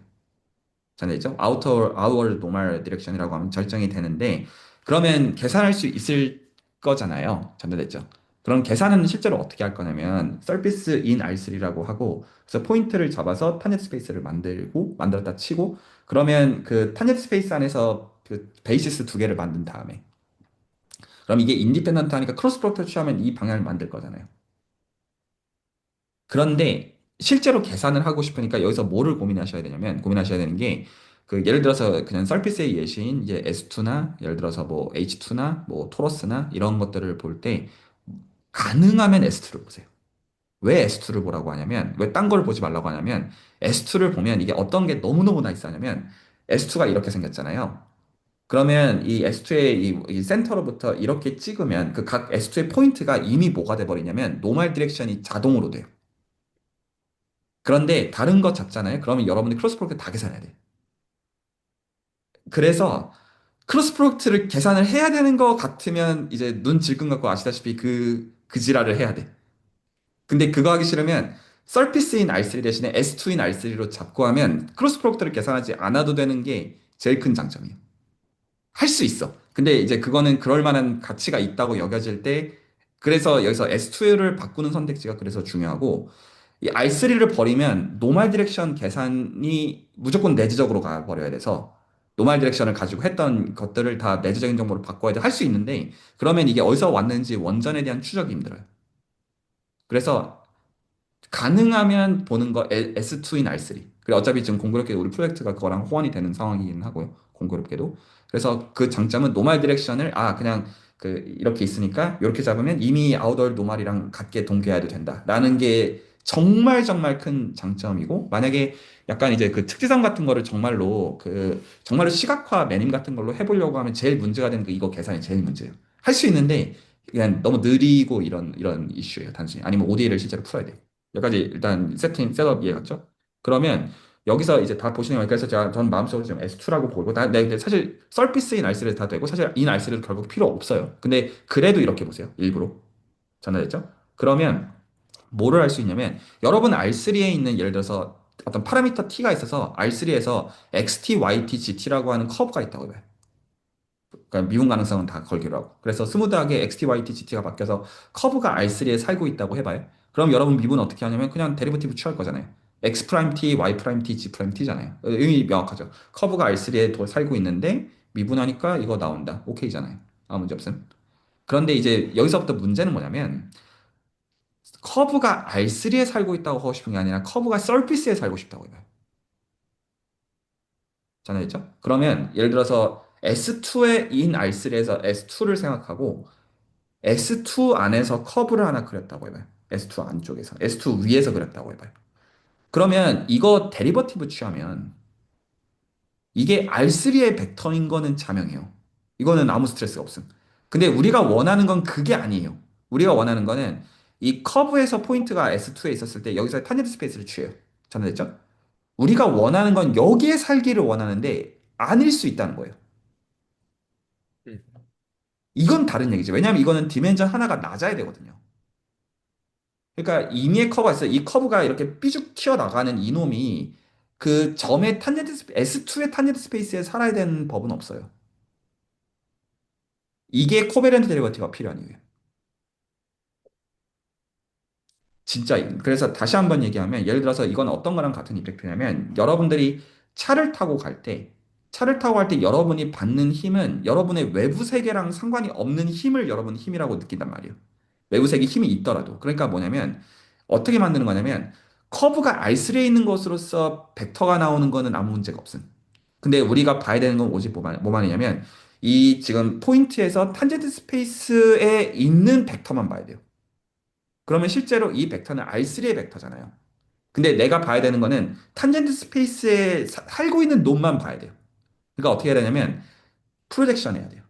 전달했죠? 아웃월 노멀 디렉션이라고 하면 결정이 되는데, 그러면 계산할 수 있을 거잖아요. 전달됐죠? 그럼 계산은 실제로 어떻게 할 거냐면 surface in R3라고 하고, 그래서 포인트를 잡아서 타겟 스페이스를 만들었다 치고, 그러면 그 타겟 스페이스 안에서 그 베이시스 두 개를 만든 다음에, 그럼 이게 인디펜던트 하니까 크로스 프로덕트 취하면 이 방향을 만들 거잖아요. 그런데 실제로 계산을 하고 싶으니까 여기서 뭐를 고민하셔야 되냐면, 고민하셔야 되는 게, 예를 들어서 그냥 서피스의 예시인 이제 S2나 예를 들어서 뭐 H2나 뭐 토러스나 이런 것들을 볼 때 가능하면 S2를 보세요. 왜 S2를 보라고 하냐면, 왜 딴 걸 보지 말라고 하냐면, S2를 보면 이게 어떤 게 너무너무 나이스하냐면, S2가 이렇게 생겼잖아요. 그러면 이 S2의 이 센터로부터 이렇게 찍으면 그 각 S2의 포인트가 이미 뭐가 돼버리냐면, 노멀 디렉션이 자동으로 돼요. 그런데 다른 거 잡잖아요. 그러면 여러분이 크로스 프로덕트 다 계산해야 돼요. 그래서 크로스 프로덕트를 계산을 해야 되는 거 같으면 이제 눈 질끈 갖고 아시다시피 그 지랄을 해야 돼. 근데 그거 하기 싫으면 서피스인 R3 대신에 S2인 R3로 잡고 하면 크로스 프로덕트를 계산하지 않아도 되는 게 제일 큰 장점이에요. 할 수 있어. 근데 이제 그거는 그럴 만한 가치가 있다고 여겨질 때, 그래서 여기서 S2를 바꾸는 선택지가 그래서 중요하고, 이 R3를 버리면 노멀 디렉션 계산이 무조건 내재적으로 가버려야 돼서, 노멀 디렉션을 가지고 했던 것들을 다 내재적인 정보로 바꿔야 돼. 할 수 있는데, 그러면 이게 어디서 왔는지 원전에 대한 추적이 힘들어요. 그래서 가능하면 보는 거 S2인 R3. 그래 어차피 지금 공교롭게도 우리 프로젝트가 그거랑 호환이 되는 상황이긴 하고요. 공교롭게도. 그래서 그 장점은 노멀 디렉션을 그냥 이렇게 있으니까 이렇게 잡으면 이미 아웃월 노멀이랑 같게 동기화해도 된다라는 게 정말 정말 큰 장점이고, 만약에 약간 이제 그 특지성 같은 거를 정말로 시각화 매님 같은 걸로 해보려고 하면 제일 문제가 되는 게 이거 계산이 제일 문제예요. 할 수 있는데 그냥 너무 느리고 이런 이슈예요, 단순히. 아니면 ODA를 실제로 풀어야 돼요. 여기까지 일단 셋업 이해갔죠? 그러면 여기서 이제 다 보시는 거예요. 그래서 전 마음속으로 지금 S2라고 보고, 근데 사실 서피스인 R3도 다 되고, 사실 인 R3도 결국 필요 없어요. 근데 그래도 이렇게 보세요. 일부러. 전화됐죠? 그러면 뭐를 할 수 있냐면, 여러분 R3에 있는 예를 들어서 어떤 파라미터 T가 있어서 R3에서 XT, YT, GT라고 하는 커브가 있다고 해봐요. 그러니까 미분 가능성은 다 걸기로 하고. 그래서 스무드하게 XT, YT, GT가 바뀌어서 커브가 R3에 살고 있다고 해봐요. 그럼 여러분 미분 어떻게 하냐면 그냥 데리버티브 취할 거잖아요. X 프라임 T, Y 프라임 T, G 프라임 T잖아요. 의미 명확하죠. 커브가 R3에 살고 있는데 미분하니까 이거 나온다. 오케이잖아요. 아무 문제 없음. 그런데 이제 여기서부터 문제는 뭐냐면, 커브가 R3에 살고 있다고 하고 싶은 게 아니라 커브가 서피스에 살고 싶다고 해요. 전화했죠? 그러면 예를 들어서 S2의 인 R3에서 S2를 생각하고 S2 안에서 커브를 하나 그렸다고 해봐요. S2 안쪽에서. S2 위에서 그렸다고 해봐요. 그러면 이거 데리버티브 취하면 이게 R3의 벡터인 거는 자명해요. 이거는 아무 스트레스가 없음. 근데 우리가 원하는 건 그게 아니에요. 우리가 원하는 거는 이 커브에서 포인트가 S2에 있었을 때 여기서 타겟 스페이스를 취해요. 전화됐죠? 우리가 원하는 건 여기에 살기를 원하는데 아닐 수 있다는 거예요. 음. 이건 다른 얘기죠. 왜냐하면 이거는 디멘전 하나가 낮아야 되거든요. 그러니까 임의의 커브가 있어요. 이 커브가 이렇게 삐죽 튀어나가는 이놈이 그 점의 S2의 탄젠트 스페이스에 살아야 되는 법은 없어요. 이게 코베런트 데리버티브가 필요한 이유예요. 진짜 그래서 다시 한번 얘기하면 예를 들어서 이건 어떤 거랑 같은 이펙트냐면 여러분들이 차를 타고 갈 때 차를 타고 갈 때 여러분이 받는 힘은 여러분의 외부 세계랑 상관이 없는 힘을 여러분 힘이라고 느낀단 말이에요. 외부 세계 힘이 있더라도. 그러니까 뭐냐면 어떻게 만드는 거냐면 커브가 알쓰레 있는 것으로서 벡터가 나오는 거는 아무 문제가 없음. 근데 우리가 봐야 되는 건 오직 뭐만이냐면 이 지금 포인트에서 탄젠트 스페이스에 있는 벡터만 봐야 돼요. 그러면 실제로 이 벡터는 R3의 벡터잖아요. 근데 내가 봐야 되는 거는 탄젠트 스페이스에 살고 있는 놈만 봐야 돼요. 그러니까 어떻게 해야 되냐면 프로젝션 해야 돼요.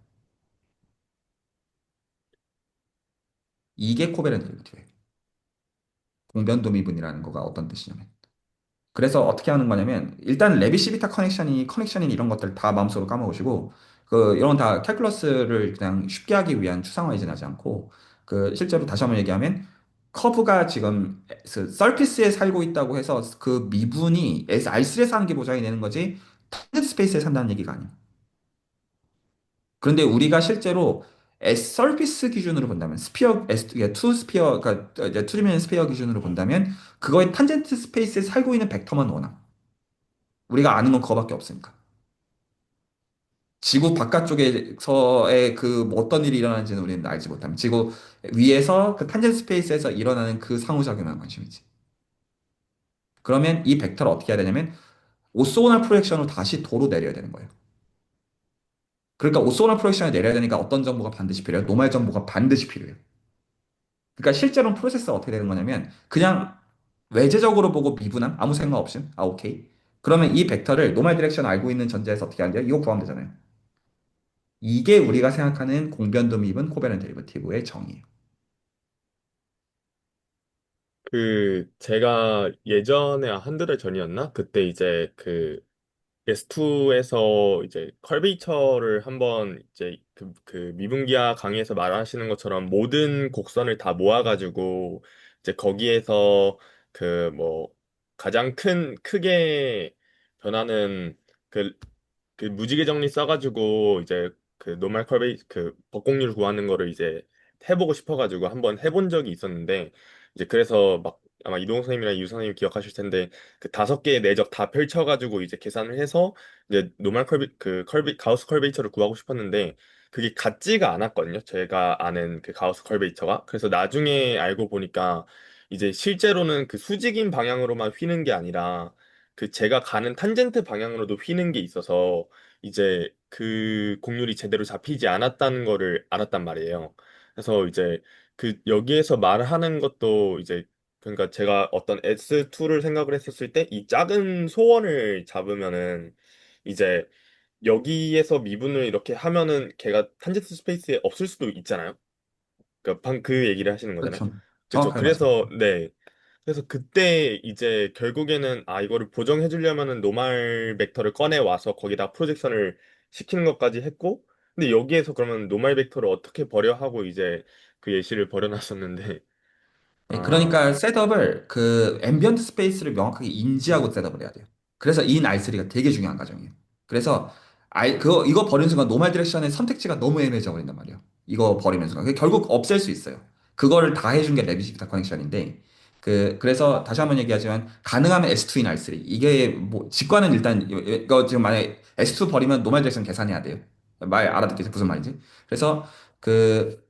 이게 코베란트 데리버티브예요. 공변도미분이라는 거가 어떤 뜻이냐면. 그래서 어떻게 하는 거냐면 일단 레비시비타 커넥션이 이런 것들 다 마음속으로 까먹으시고 그 이런 다 캘큘러스를 그냥 쉽게 하기 위한 추상화이진 하지 않고 그 실제로 다시 한번 얘기하면 커브가 지금 그 서피스에 살고 있다고 해서 그 미분이 R3에 사는 게 보장이 되는 거지 탄젠트 스페이스에 산다는 얘기가 아니에요. 그런데 우리가 실제로 S 서피스 기준으로 본다면 스피어 S 투 스피어 그러니까 이제 투디멘션 스피어 기준으로 본다면 그거의 탄젠트 스페이스에 살고 있는 벡터만 원함. 우리가 아는 건 그거밖에 없으니까. 지구 바깥쪽에서의 그뭐 어떤 일이 일어나는지는 우리는 알지 못하면 지구 위에서 그 탄젠트 스페이스에서 일어나는 그 상호작용에만 관심이지. 그러면 이 벡터를 어떻게 해야 되냐면 오소고날 프로젝션을 다시 도로 내려야 되는 거예요. 그러니까 오소고날 프로젝션을 내려야 되니까 어떤 정보가 반드시 필요해요? 노말 정보가 반드시 필요해요. 그러니까 실제로는 프로세스가 어떻게 되는 거냐면 그냥 외재적으로 보고 미분함 아무 생각 없이 아 오케이. 그러면 이 벡터를 노말 디렉션 알고 있는 전제에서 어떻게 하는데요? 이거 구하면 되잖아요. 이게 우리가 생각하는 공변도 미분 코베넌트 데리버티브의 정의예요. 제가 예전에 한두 달 전이었나? 그때 이제 S2에서 이제 컬베이처를 한번 이제 그 미분기야 강의에서 말하시는 것처럼 모든 곡선을 다 모아가지고 이제 거기에서 그 뭐 가장 크게 변하는 그 그 무지개 정리 써가지고 이제 그 노멀 컬베이 그 벅공률 구하는 거를 이제 해보고 싶어가지고 한번 해본 적이 있었는데 이제 그래서 막 아마 이동 선생님이랑 유 선생님 기억하실 텐데 그 5개의 내적 다 펼쳐가지고 이제 계산을 해서 이제 노멀 가우스 컬베이처를 구하고 싶었는데 그게 같지가 않았거든요. 제가 아는 그 가우스 컬베이처가. 그래서 나중에 알고 보니까 이제 실제로는 그 수직인 방향으로만 휘는 게 아니라 그 제가 가는 탄젠트 방향으로도 휘는 게 있어서 이제 그 곡률이 제대로 잡히지 않았다는 거를 알았단 말이에요. 그래서 이제 그 여기에서 말하는 것도 이제 그러니까 제가 어떤 S2를 생각을 했었을 때 이 작은 소원을 잡으면은 이제 여기에서 미분을 이렇게 하면은 걔가 탄젠트 스페이스에 없을 수도 있잖아요. 그러니까 방금 그 얘기를 하시는 거잖아요. 그렇죠. 그렇죠. 정확하게 말씀하세요. 그래서 네. 그래서 그때 이제 결국에는 이거를 보정해 주려면은 노말 벡터를 꺼내 와서 거기다 프로젝션을 시키는 것까지 했고 근데 여기에서 그러면 노말 벡터를 어떻게 버려 하고 이제 그 예시를 버려놨었는데 예, 아 그러니까 셋업을 그 앰비언트 스페이스를 명확하게 인지하고 셋업을 해야 돼요. 그래서 인 R3가 되게 중요한 과정이에요. 그래서 이거 버리는 순간 노멀 디렉션의 선택지가 너무 애매해져 버린단 말이에요. 이거 버리는 순간. 결국 없앨 수 있어요. 그거를 다 해준 게 레비시비타 커넥션인데 그래서 다시 한번 얘기하지만 가능하면 S2인 R3 이게 뭐 직관은 일단 이거 지금 만약에 S2 버리면 노멀 디렉션 계산해야 돼요. 말 알아듣겠죠? 무슨 말인지. 그래서 그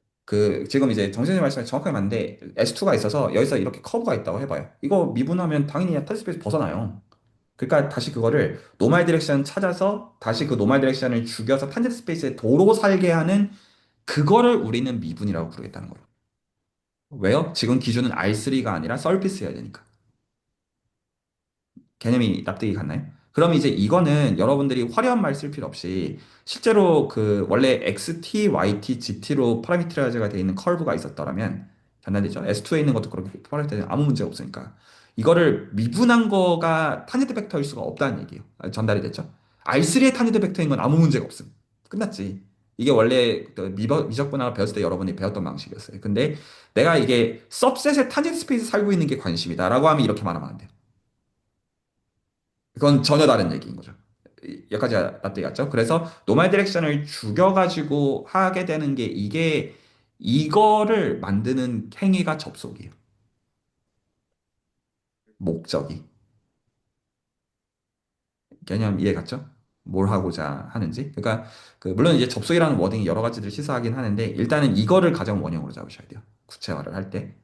지금 이제 정신님 말씀에 정확하게 맞는데 S2가 있어서 여기서 이렇게 커브가 있다고 해봐요. 이거 미분하면 당연히 타지 스페이스 벗어나요. 그러니까 다시 그거를 노멀 디렉션 찾아서 다시 그 노멀 디렉션을 죽여서 탄젠트 스페이스에 도로 살게 하는 그거를 우리는 미분이라고 부르겠다는 거예요. 왜요? 지금 기준은 R3가 아니라 서피스여야 되니까. 개념이 납득이 갔나요? 그럼 이제 이거는 여러분들이 화려한 말 쓸 필요 없이 실제로 그 원래 XT, YT, GT로 파라미터라이즈가 되어 있는 커브가 있었더라면 장난이죠. S2에 있는 것도 그렇게 파라미터는 아무 문제 없으니까. 이거를 미분한 거가 탄젠트 벡터일 수가 없다는 얘기예요. 전달이 됐죠? R3의 탄젠트 벡터인 건 아무 문제가 없음. 끝났지. 이게 원래 그 미적분학을 배웠을 때 여러분이 배웠던 방식이었어요. 근데 내가 이게 सब셋의 탄젠트 스페이스 살고 있는 게 관심이다라고 하면 이렇게 말하면 안 돼요. 그건 전혀 다른 얘기인 거죠. 여기까지 납득이 갔죠? 그래서 노말 디렉션을 죽여가지고 하게 되는 게 이게 이거를 만드는 행위가 접속이에요. 목적이. 개념 이해 갔죠? 뭘 하고자 하는지. 그러니까 물론 이제 접속이라는 워딩이 여러 가지를 시사하긴 하는데 일단은 이거를 가장 원형으로 잡으셔야 돼요. 구체화를 할 때.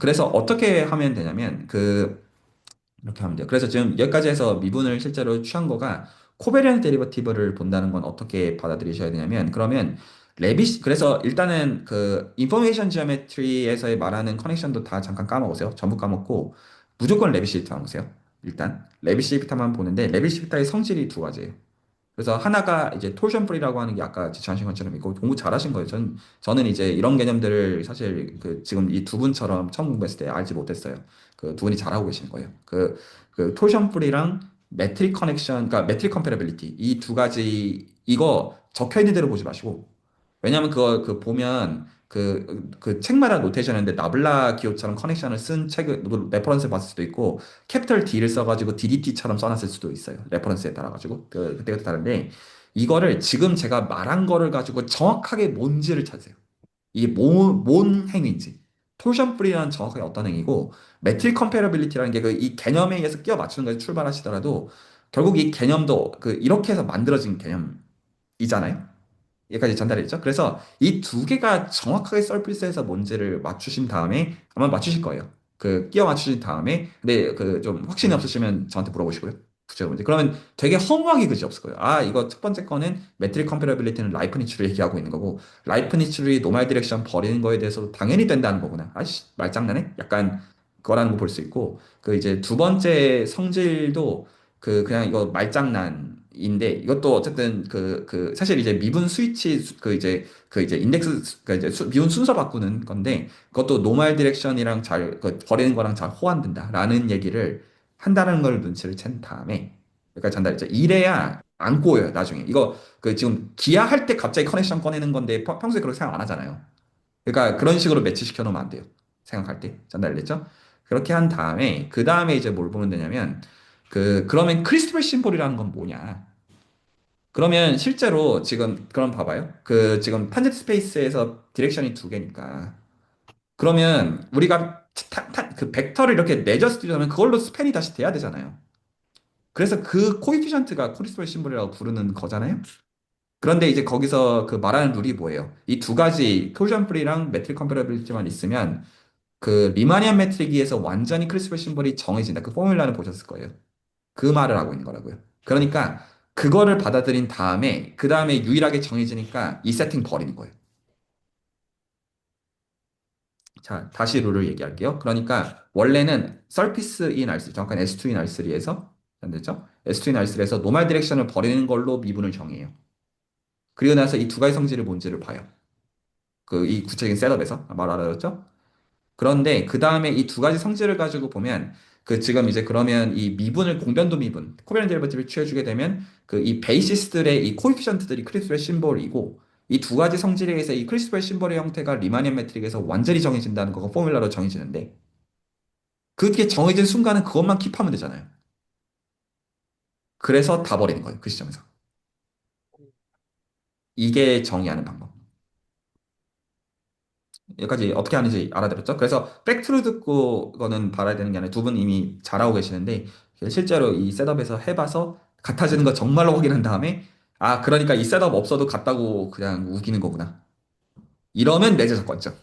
그래서 어떻게 하면 되냐면 이렇게 하면 돼요. 그래서 지금 여기까지 해서 미분을 실제로 취한 거가 코베리언트 데리버티브를 본다는 건 어떻게 받아들이셔야 되냐면 그러면 레빗 그래서 일단은 그 인포메이션 지오메트리에서의 말하는 커넥션도 다 잠깐 까먹으세요. 전부 까먹고 무조건 레빗시비타만 보세요. 일단 레빗시비타만 보는데 레빗시비타의 성질이 두 가지예요. 그래서 하나가 이제 토션 프리라고 하는 게 아까 지칭하신 것처럼 있고 공부 잘하신 거예요. 저는 이제 이런 개념들을 사실 지금 이 두 분처럼 처음 공부했을 때 알지 못했어요. 그 두 분이 잘하고 계신 거예요. 그 토션 프리랑 매트릭 커넥션, 그러니까 매트릭 컴패러빌리티 이 두 가지 이거 적혀 있는 대로 보지 마시고 왜냐면 그거 보면 그 책마다 노테이션인데 나블라 기호처럼 커넥션을 쓴 책을 레퍼런스 봤을 수도 있고 캐피털 D를 써가지고 DDT처럼 써놨을 수도 있어요. 레퍼런스에 따라가지고 그때그때 다른데 이거를 지금 제가 말한 거를 가지고 정확하게 뭔지를 찾으세요. 이게 뭔 행위인지. 톨션 프리라는 정확하게 어떤 행위고 매트릭 컴패러빌리티라는 게 이 개념에 의해서 끼워 맞추는 거에 출발하시더라도 결국 이 개념도 이렇게 해서 만들어진 개념이잖아요. 여기까지 전달했죠. 그래서 이 두 개가 정확하게 서피스에서 뭔지를 맞추신 다음에 아마 맞추실 거예요. 끼워 맞추신 다음에 근데 좀 확신이 없으시면 저한테 물어보시고요. 구체적으로 문제. 그러면 되게 허무하게 그지 없을 거예요. 아, 이거 첫 번째 거는 매트릭 컴패러빌리티는 라이프니츠를 얘기하고 있는 거고 라이프니츠를 노말 디렉션 버리는 거에 대해서 당연히 된다는 거구나. 아씨, 말장난해? 약간 거라는 거 볼 수 있고 이제 두 번째 성질도 그냥 이거 말장난인데 이것도 어쨌든 사실 이제 미분 스위치 이제 인덱스 이제 미분 순서 바꾸는 건데 그것도 노멀 디렉션이랑 잘 버리는 거랑 잘 호환된다라는 얘기를 한다는 걸 눈치를 챈 다음에 여기까지 전달했죠. 이래야 안 꼬여요 나중에 이거 지금 기아 할 때 갑자기 커넥션 꺼내는 건데 평소에 그렇게 생각 안 하잖아요. 그러니까 그런 식으로 매치시켜 놓으면 안 돼요. 생각할 때 전달됐죠? 그렇게 한 다음에 그 다음에 이제 뭘 보면 되냐면 그러면 크리스토퍼 심볼이라는 건 뭐냐? 그러면 실제로 지금 그럼 봐봐요. 지금 탄젠트 스페이스에서 디렉션이 두 개니까 그러면 우리가 벡터를 이렇게 내줬으면 그걸로 스팬이 다시 돼야 되잖아요. 그래서 그 코이피션트가 크리스토퍼 심볼이라고 부르는 거잖아요. 그런데 이제 거기서 말하는 룰이 뭐예요? 이 두 가지 토션 프리랑 매트릭 컴패러빌리티만 있으면 리마니안 매트릭에서 완전히 크리스퍼 심볼이 정해진다. 그 포뮬라는 보셨을 거예요. 그 말을 하고 있는 거라고요. 그러니까 그거를 받아들인 다음에 그 다음에 유일하게 정해지니까 이 세팅 버리는 거예요. 자, 다시 룰을 얘기할게요. 그러니까 원래는 surface in R3, 정확한 S2 in R3에서 안 됐죠? S2 in R3에서 노멀 디렉션을 버리는 걸로 미분을 정해요. 그리고 나서 이 두 가지 성질을 뭔지를 봐요. 이 구체적인 셋업에서 말 알아들었죠? 그런데 그 다음에 이 두 가지 성질을 가지고 보면 지금 이제 그러면 이 미분을 공변도 미분 코비넌트 데리버티브를 취해주게 되면 이 베이시스들의 이 코에피션트들이 크리스펠 심볼이고 이 두 가지 성질에 의해서 이 크리스펠 심볼의 형태가 리마니언 매트릭에서 완전히 정해진다는 거가 포뮬러로 정해지는데 그게 정해진 순간은 그것만 킵하면 되잖아요. 그래서 다 버리는 거예요. 그 시점에서. 이게 정의하는 방법. 여기까지 어떻게 하는지 알아들었죠? 그래서 팩트로 듣고 그거는 바라야 되는 게 아니라 두 분 이미 잘하고 계시는데 실제로 이 셋업에서 해봐서 같아지는 거 정말로 확인한 다음에 아 그러니까 이 셋업 없어도 같다고 그냥 우기는 거구나. 이러면 내재 조건죠.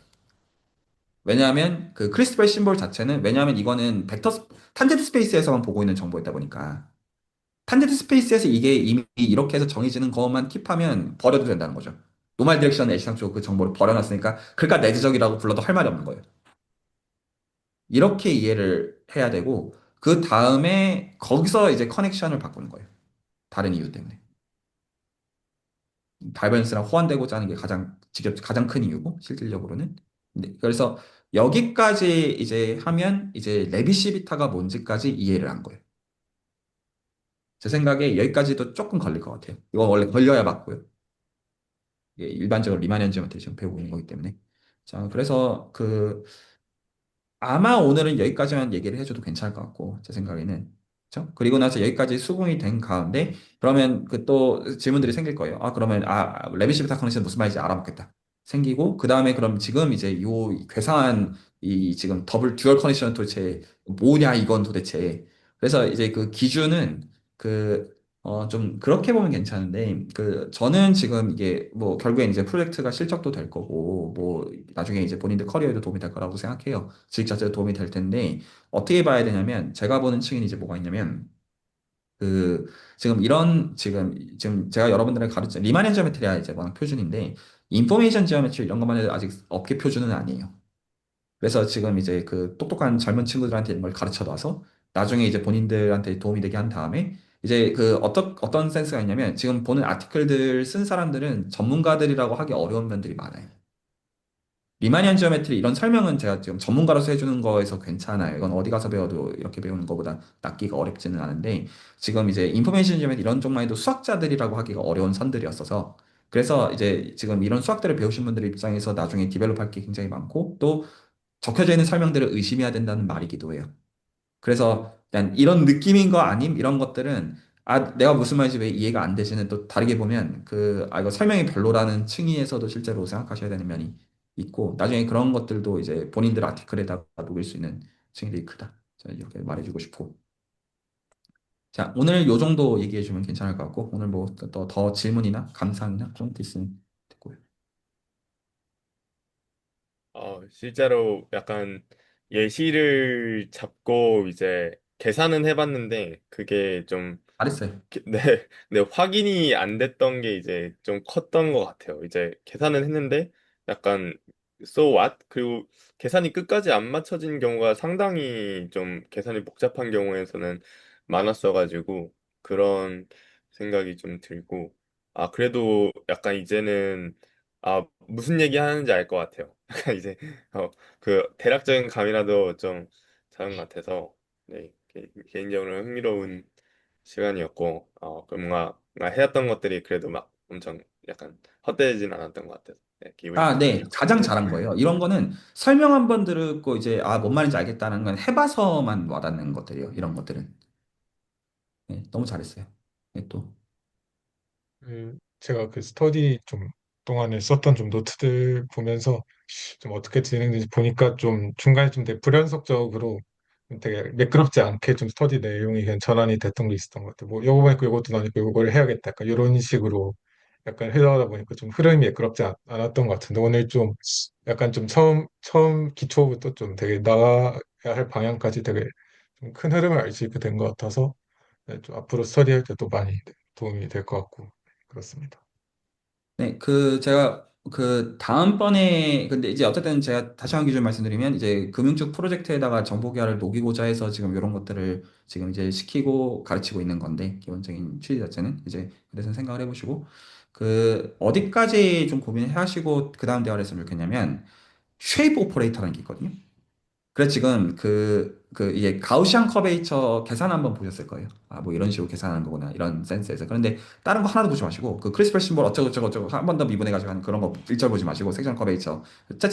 왜냐하면 크리스토퍼 심볼 자체는 왜냐하면 이거는 탄젠트 스페이스에서만 보고 있는 정보였다 보니까 탄젠트 스페이스에서 이게 이미 이렇게 해서 정해지는 것만 킵하면 버려도 된다는 거죠. 노멀 디렉션 애시상조 그 정보를 버려놨으니까 그러니까 내재적이라고 불러도 할 말이 없는 거예요. 이렇게 이해를 해야 되고 그 다음에 거기서 이제 커넥션을 바꾸는 거예요. 다른 이유 때문에. 다이버전스랑 호환되고자 하는 게 가장 큰 이유고 실질적으로는. 그래서 여기까지 이제 하면 이제 레비시비타가 뭔지까지 이해를 한 거예요. 제 생각에 여기까지도 조금 걸릴 것 같아요. 이거 원래 걸려야 맞고요. 이게 일반적으로 리마니언즈한테 지금 배우고 있는 거기 때문에. 자, 그래서 아마 오늘은 여기까지만 얘기를 해줘도 괜찮을 것 같고, 제 생각에는. 그렇죠? 그리고 나서 여기까지 수긍이 된 가운데, 그러면 또 질문들이 생길 거예요. 아, 그러면, 레빗시비타 커넥션 무슨 말인지 알아보겠다. 생기고, 그 다음에 그럼 지금 이제 요 괴상한 이 지금 더블 듀얼 커넥션 도대체 뭐냐 이건 도대체. 그래서 이제 그 기준은 그 좀 그렇게 보면 괜찮은데 그 저는 지금 이게 뭐 결국엔 이제 프로젝트가 실적도 될 거고 뭐 나중에 이제 본인들 커리어에도 도움이 될 거라고 생각해요. 수익 자체도 도움이 될 텐데 어떻게 봐야 되냐면 제가 보는 층이 이제 뭐가 있냐면 그 지금 제가 여러분들에게 가르쳐 리마넨 지오메트리아 이제 워낙 표준인데 인포메이션 지오메트리 이런 것만 해도 아직 업계 표준은 아니에요. 그래서 지금 이제 그 똑똑한 젊은 친구들한테 이런 걸 가르쳐 놔서 나중에 이제 본인들한테 도움이 되게 한 다음에 이제 그 어떤 센스가 있냐면 지금 보는 아티클들 쓴 사람들은 전문가들이라고 하기 어려운 면들이 많아요. 리마니안 지오메트리 이런 설명은 제가 지금 전문가로서 해주는 거에서 괜찮아요. 이건 어디 가서 배워도 이렇게 배우는 것보다 낫기가 어렵지는 않은데 지금 이제 인포메이션 지오메트리 이런 쪽만 해도 수학자들이라고 하기가 어려운 선들이었어서 그래서 이제 지금 이런 수학들을 배우신 분들 입장에서 나중에 디벨롭할 게 굉장히 많고 또 적혀져 있는 설명들을 의심해야 된다는 말이기도 해요. 그래서 그냥 이런 느낌인 거 아님? 이런 것들은 아, 내가 무슨 말인지 왜 이해가 안 되시는 또 다르게 보면 이거 설명이 별로라는 층위에서도 실제로 생각하셔야 되는 면이 있고 나중에 그런 것들도 이제 본인들 아티클에다가 녹일 수 있는 층위들이 크다. 저는 이렇게 말해주고 싶고. 자, 오늘 요 정도 얘기해 주면 괜찮을 것 같고 오늘 뭐 더 질문이나 감상이나 그런 게 있으면 듣고요. 실제로 약간 예시를 잡고 이제 계산은 해봤는데 그게 좀 잘했어요. 네, 네, 확인이 안 됐던 게 이제 좀 컸던 것 같아요. 이제 계산은 했는데 약간 so what? 그리고 계산이 끝까지 안 맞춰진 경우가 상당히 좀 계산이 복잡한 경우에서는 많았어가지고 그런 생각이 좀 들고 그래도 약간 이제는 무슨 얘기 하는지 알 것 같아요. 약간 이제 그 대략적인 감이라도 좀 잡은 것 같아서 네, 개인적으로 흥미로운 시간이었고, 뭔가 해왔던 것들이 그래도 막 엄청 약간 헛되진 않았던 것 같아서, 네, 기분이 아, 네. 좋았습니다. 가장 잘한 거예요. 이런 거는 설명 한 번 듣고 이제, 아, 뭔 말인지 알겠다는 건 해봐서만 와닿는 것들이에요. 이런 것들은. 네, 너무 잘했어요. 네, 또. 제가 그 스터디 좀 동안에 썼던 좀 노트들 보면서 좀 어떻게 진행되는지 보니까 좀 중간에 좀 되게 불연속적으로 되게 매끄럽지 않게 좀 스터디 내용이 그냥 전환이 됐던 게 있었던 것 같아요. 뭐 요거 말고 요것도 나니까 요거를 해야겠다. 약간 이런 식으로 약간 하다 보니까 좀 흐름이 매끄럽지 않았던 것 같은데 오늘 좀 약간 좀 처음 기초부터 좀 되게 나가야 할 방향까지 되게 좀 큰 흐름을 알 수 있게 된 것 같아서 네, 좀 앞으로 스터디할 때도 많이 도움이 될 것 같고 그렇습니다. 네, 제가 다음번에, 근데 이제 어쨌든 제가 다시 한 번 기준 말씀드리면 이제 금융 쪽 프로젝트에다가 정보기하를 녹이고자 해서 지금 이런 것들을 지금 이제 시키고 가르치고 있는 건데, 기본적인 취지 자체는 이제 그래서 생각을 해보시고, 어디까지 좀 고민해 하시고 그 다음 대화를 했으면 좋겠냐면, 쉐이프 오퍼레이터라는 게 있거든요. 그래 지금 이게 가우시안 커베이처 계산 한번 보셨을 거예요. 아, 뭐 이런 식으로 계산하는 거구나. 이런 센스에서. 그런데 다른 거 하나도 보지 마시고 그 크리스퍼 심볼 어쩌고 저쩌고 저쩌고 한 번 더 미분해가지고 하는 그런 거 일절 보지 마시고 섹션 커베이처 그러니까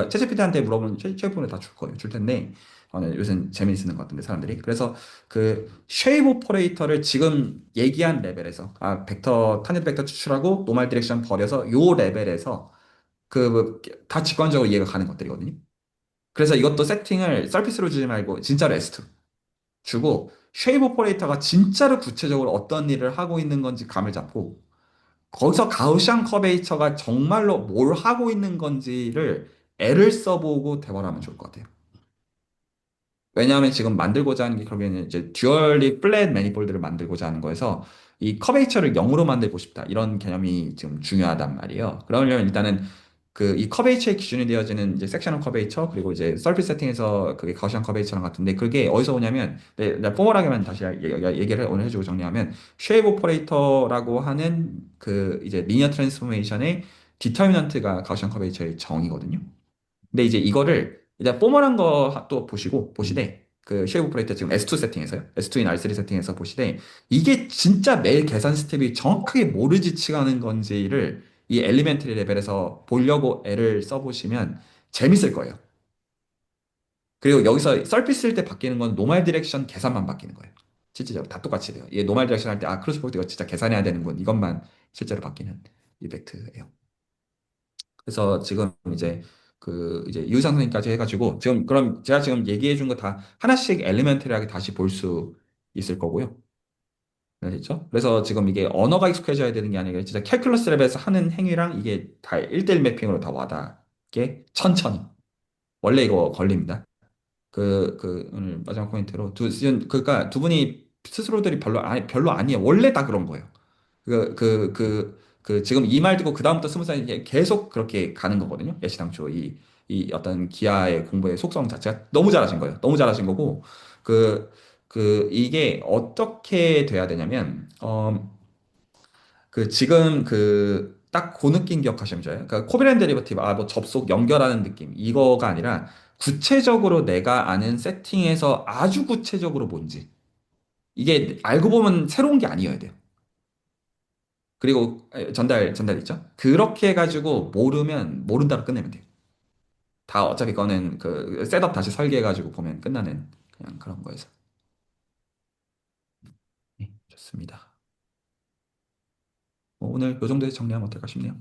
챗GPT한테 물어보면 챗GPT는 다 줄 거예요. 줄 텐데 네, 요새 재미있는 것 같은데 사람들이. 그래서 그 쉐이브 오퍼레이터를 지금 얘기한 레벨에서 탄젠트 벡터 추출하고 노멀 디렉션 버려서 요 레벨에서 다 직관적으로 이해가 가는 것들이거든요. 그래서 이것도 세팅을 서피스로 주지 말고 진짜로 S2 주고 쉐이브 오퍼레이터가 진짜로 구체적으로 어떤 일을 하고 있는 건지 감을 잡고 거기서 가우시안 커베이처가 정말로 뭘 하고 있는 건지를 애를 써보고 대화를 하면 좋을 것 같아요. 왜냐하면 지금 만들고자 하는 게 결국에는 이제 듀얼리 플랫 매니폴드를 만들고자 하는 거여서 이 커베이처를 0으로 만들고 싶다. 이런 개념이 지금 중요하단 말이에요. 그러려면 일단은 이 커베이처의 기준이 되어지는 이제 섹셔널 커베이처 그리고 이제 서피스 세팅에서 그게 가우시안 커베이처랑 같은데 그게 어디서 오냐면 내가 포멀하게만 다시 얘기를 오늘 해주고 정리하면 쉐이브 오퍼레이터라고 하는 이제 리니어 트랜스포메이션의 디터미넌트가 가우시안 커베이처의 정의거든요. 근데 이제 이거를 이제 포멀한 거 또 보시되 그 쉐이브 오퍼레이터 지금 S2 세팅에서요. S2인 R3 세팅에서 보시되 이게 진짜 매일 계산 스텝이 정확하게 뭐를 지칭하는 건지를 이 엘리멘터리 레벨에서 보려고 애를 써보시면 재밌을 거예요. 그리고 여기서 서피스일 때 바뀌는 건 노멀 디렉션 계산만 바뀌는 거예요. 실제적으로 다 똑같이 돼요. 이게 노멀 디렉션 할 때 크로스 프로덕트 이거 진짜 계산해야 되는군. 이것만 실제로 바뀌는 이펙트예요. 그래서 지금 이제 그 이제 유상선까지 해가지고 지금 그럼 제가 지금 얘기해 준 거 다 하나씩 엘리멘터리하게 다시 볼 수 있을 거고요. 알겠죠? 그래서 지금 이게 언어가 익숙해져야 되는 게 아니라 진짜 캘큘러스 랩에서 하는 행위랑 이게 다 1대1 매핑으로 다 와닿게 천천히. 원래 이거 걸립니다. 오늘 마지막 포인트로 그러니까 두 분이 스스로들이 별로 아니에요. 원래 다 그런 거예요. 지금 이 말 듣고 그다음부터 20살 이게 계속 그렇게 가는 거거든요. 애시당초 이 어떤 기아의 공부의 속성 자체가 너무 잘하신 거예요. 너무 잘하신 거고, 이게 어떻게 돼야 되냐면, 지금 딱 그 느낌 기억하시면 좋아요. 그러니까 코비랜 데리버티브, 뭐 접속, 연결하는 느낌. 이거가 아니라 구체적으로 내가 아는 세팅에서 아주 구체적으로 뭔지. 이게 알고 보면 새로운 게 아니어야 돼요. 그리고 전달 있죠? 그렇게 해가지고 모르면 모른다로 끝내면 돼요. 다 어차피 그거는 그 셋업 다시 설계해가지고 보면 끝나는 그냥 그런 거여서. 네, 좋습니다. 오늘 요 정도에서 정리하면 어떨까 싶네요.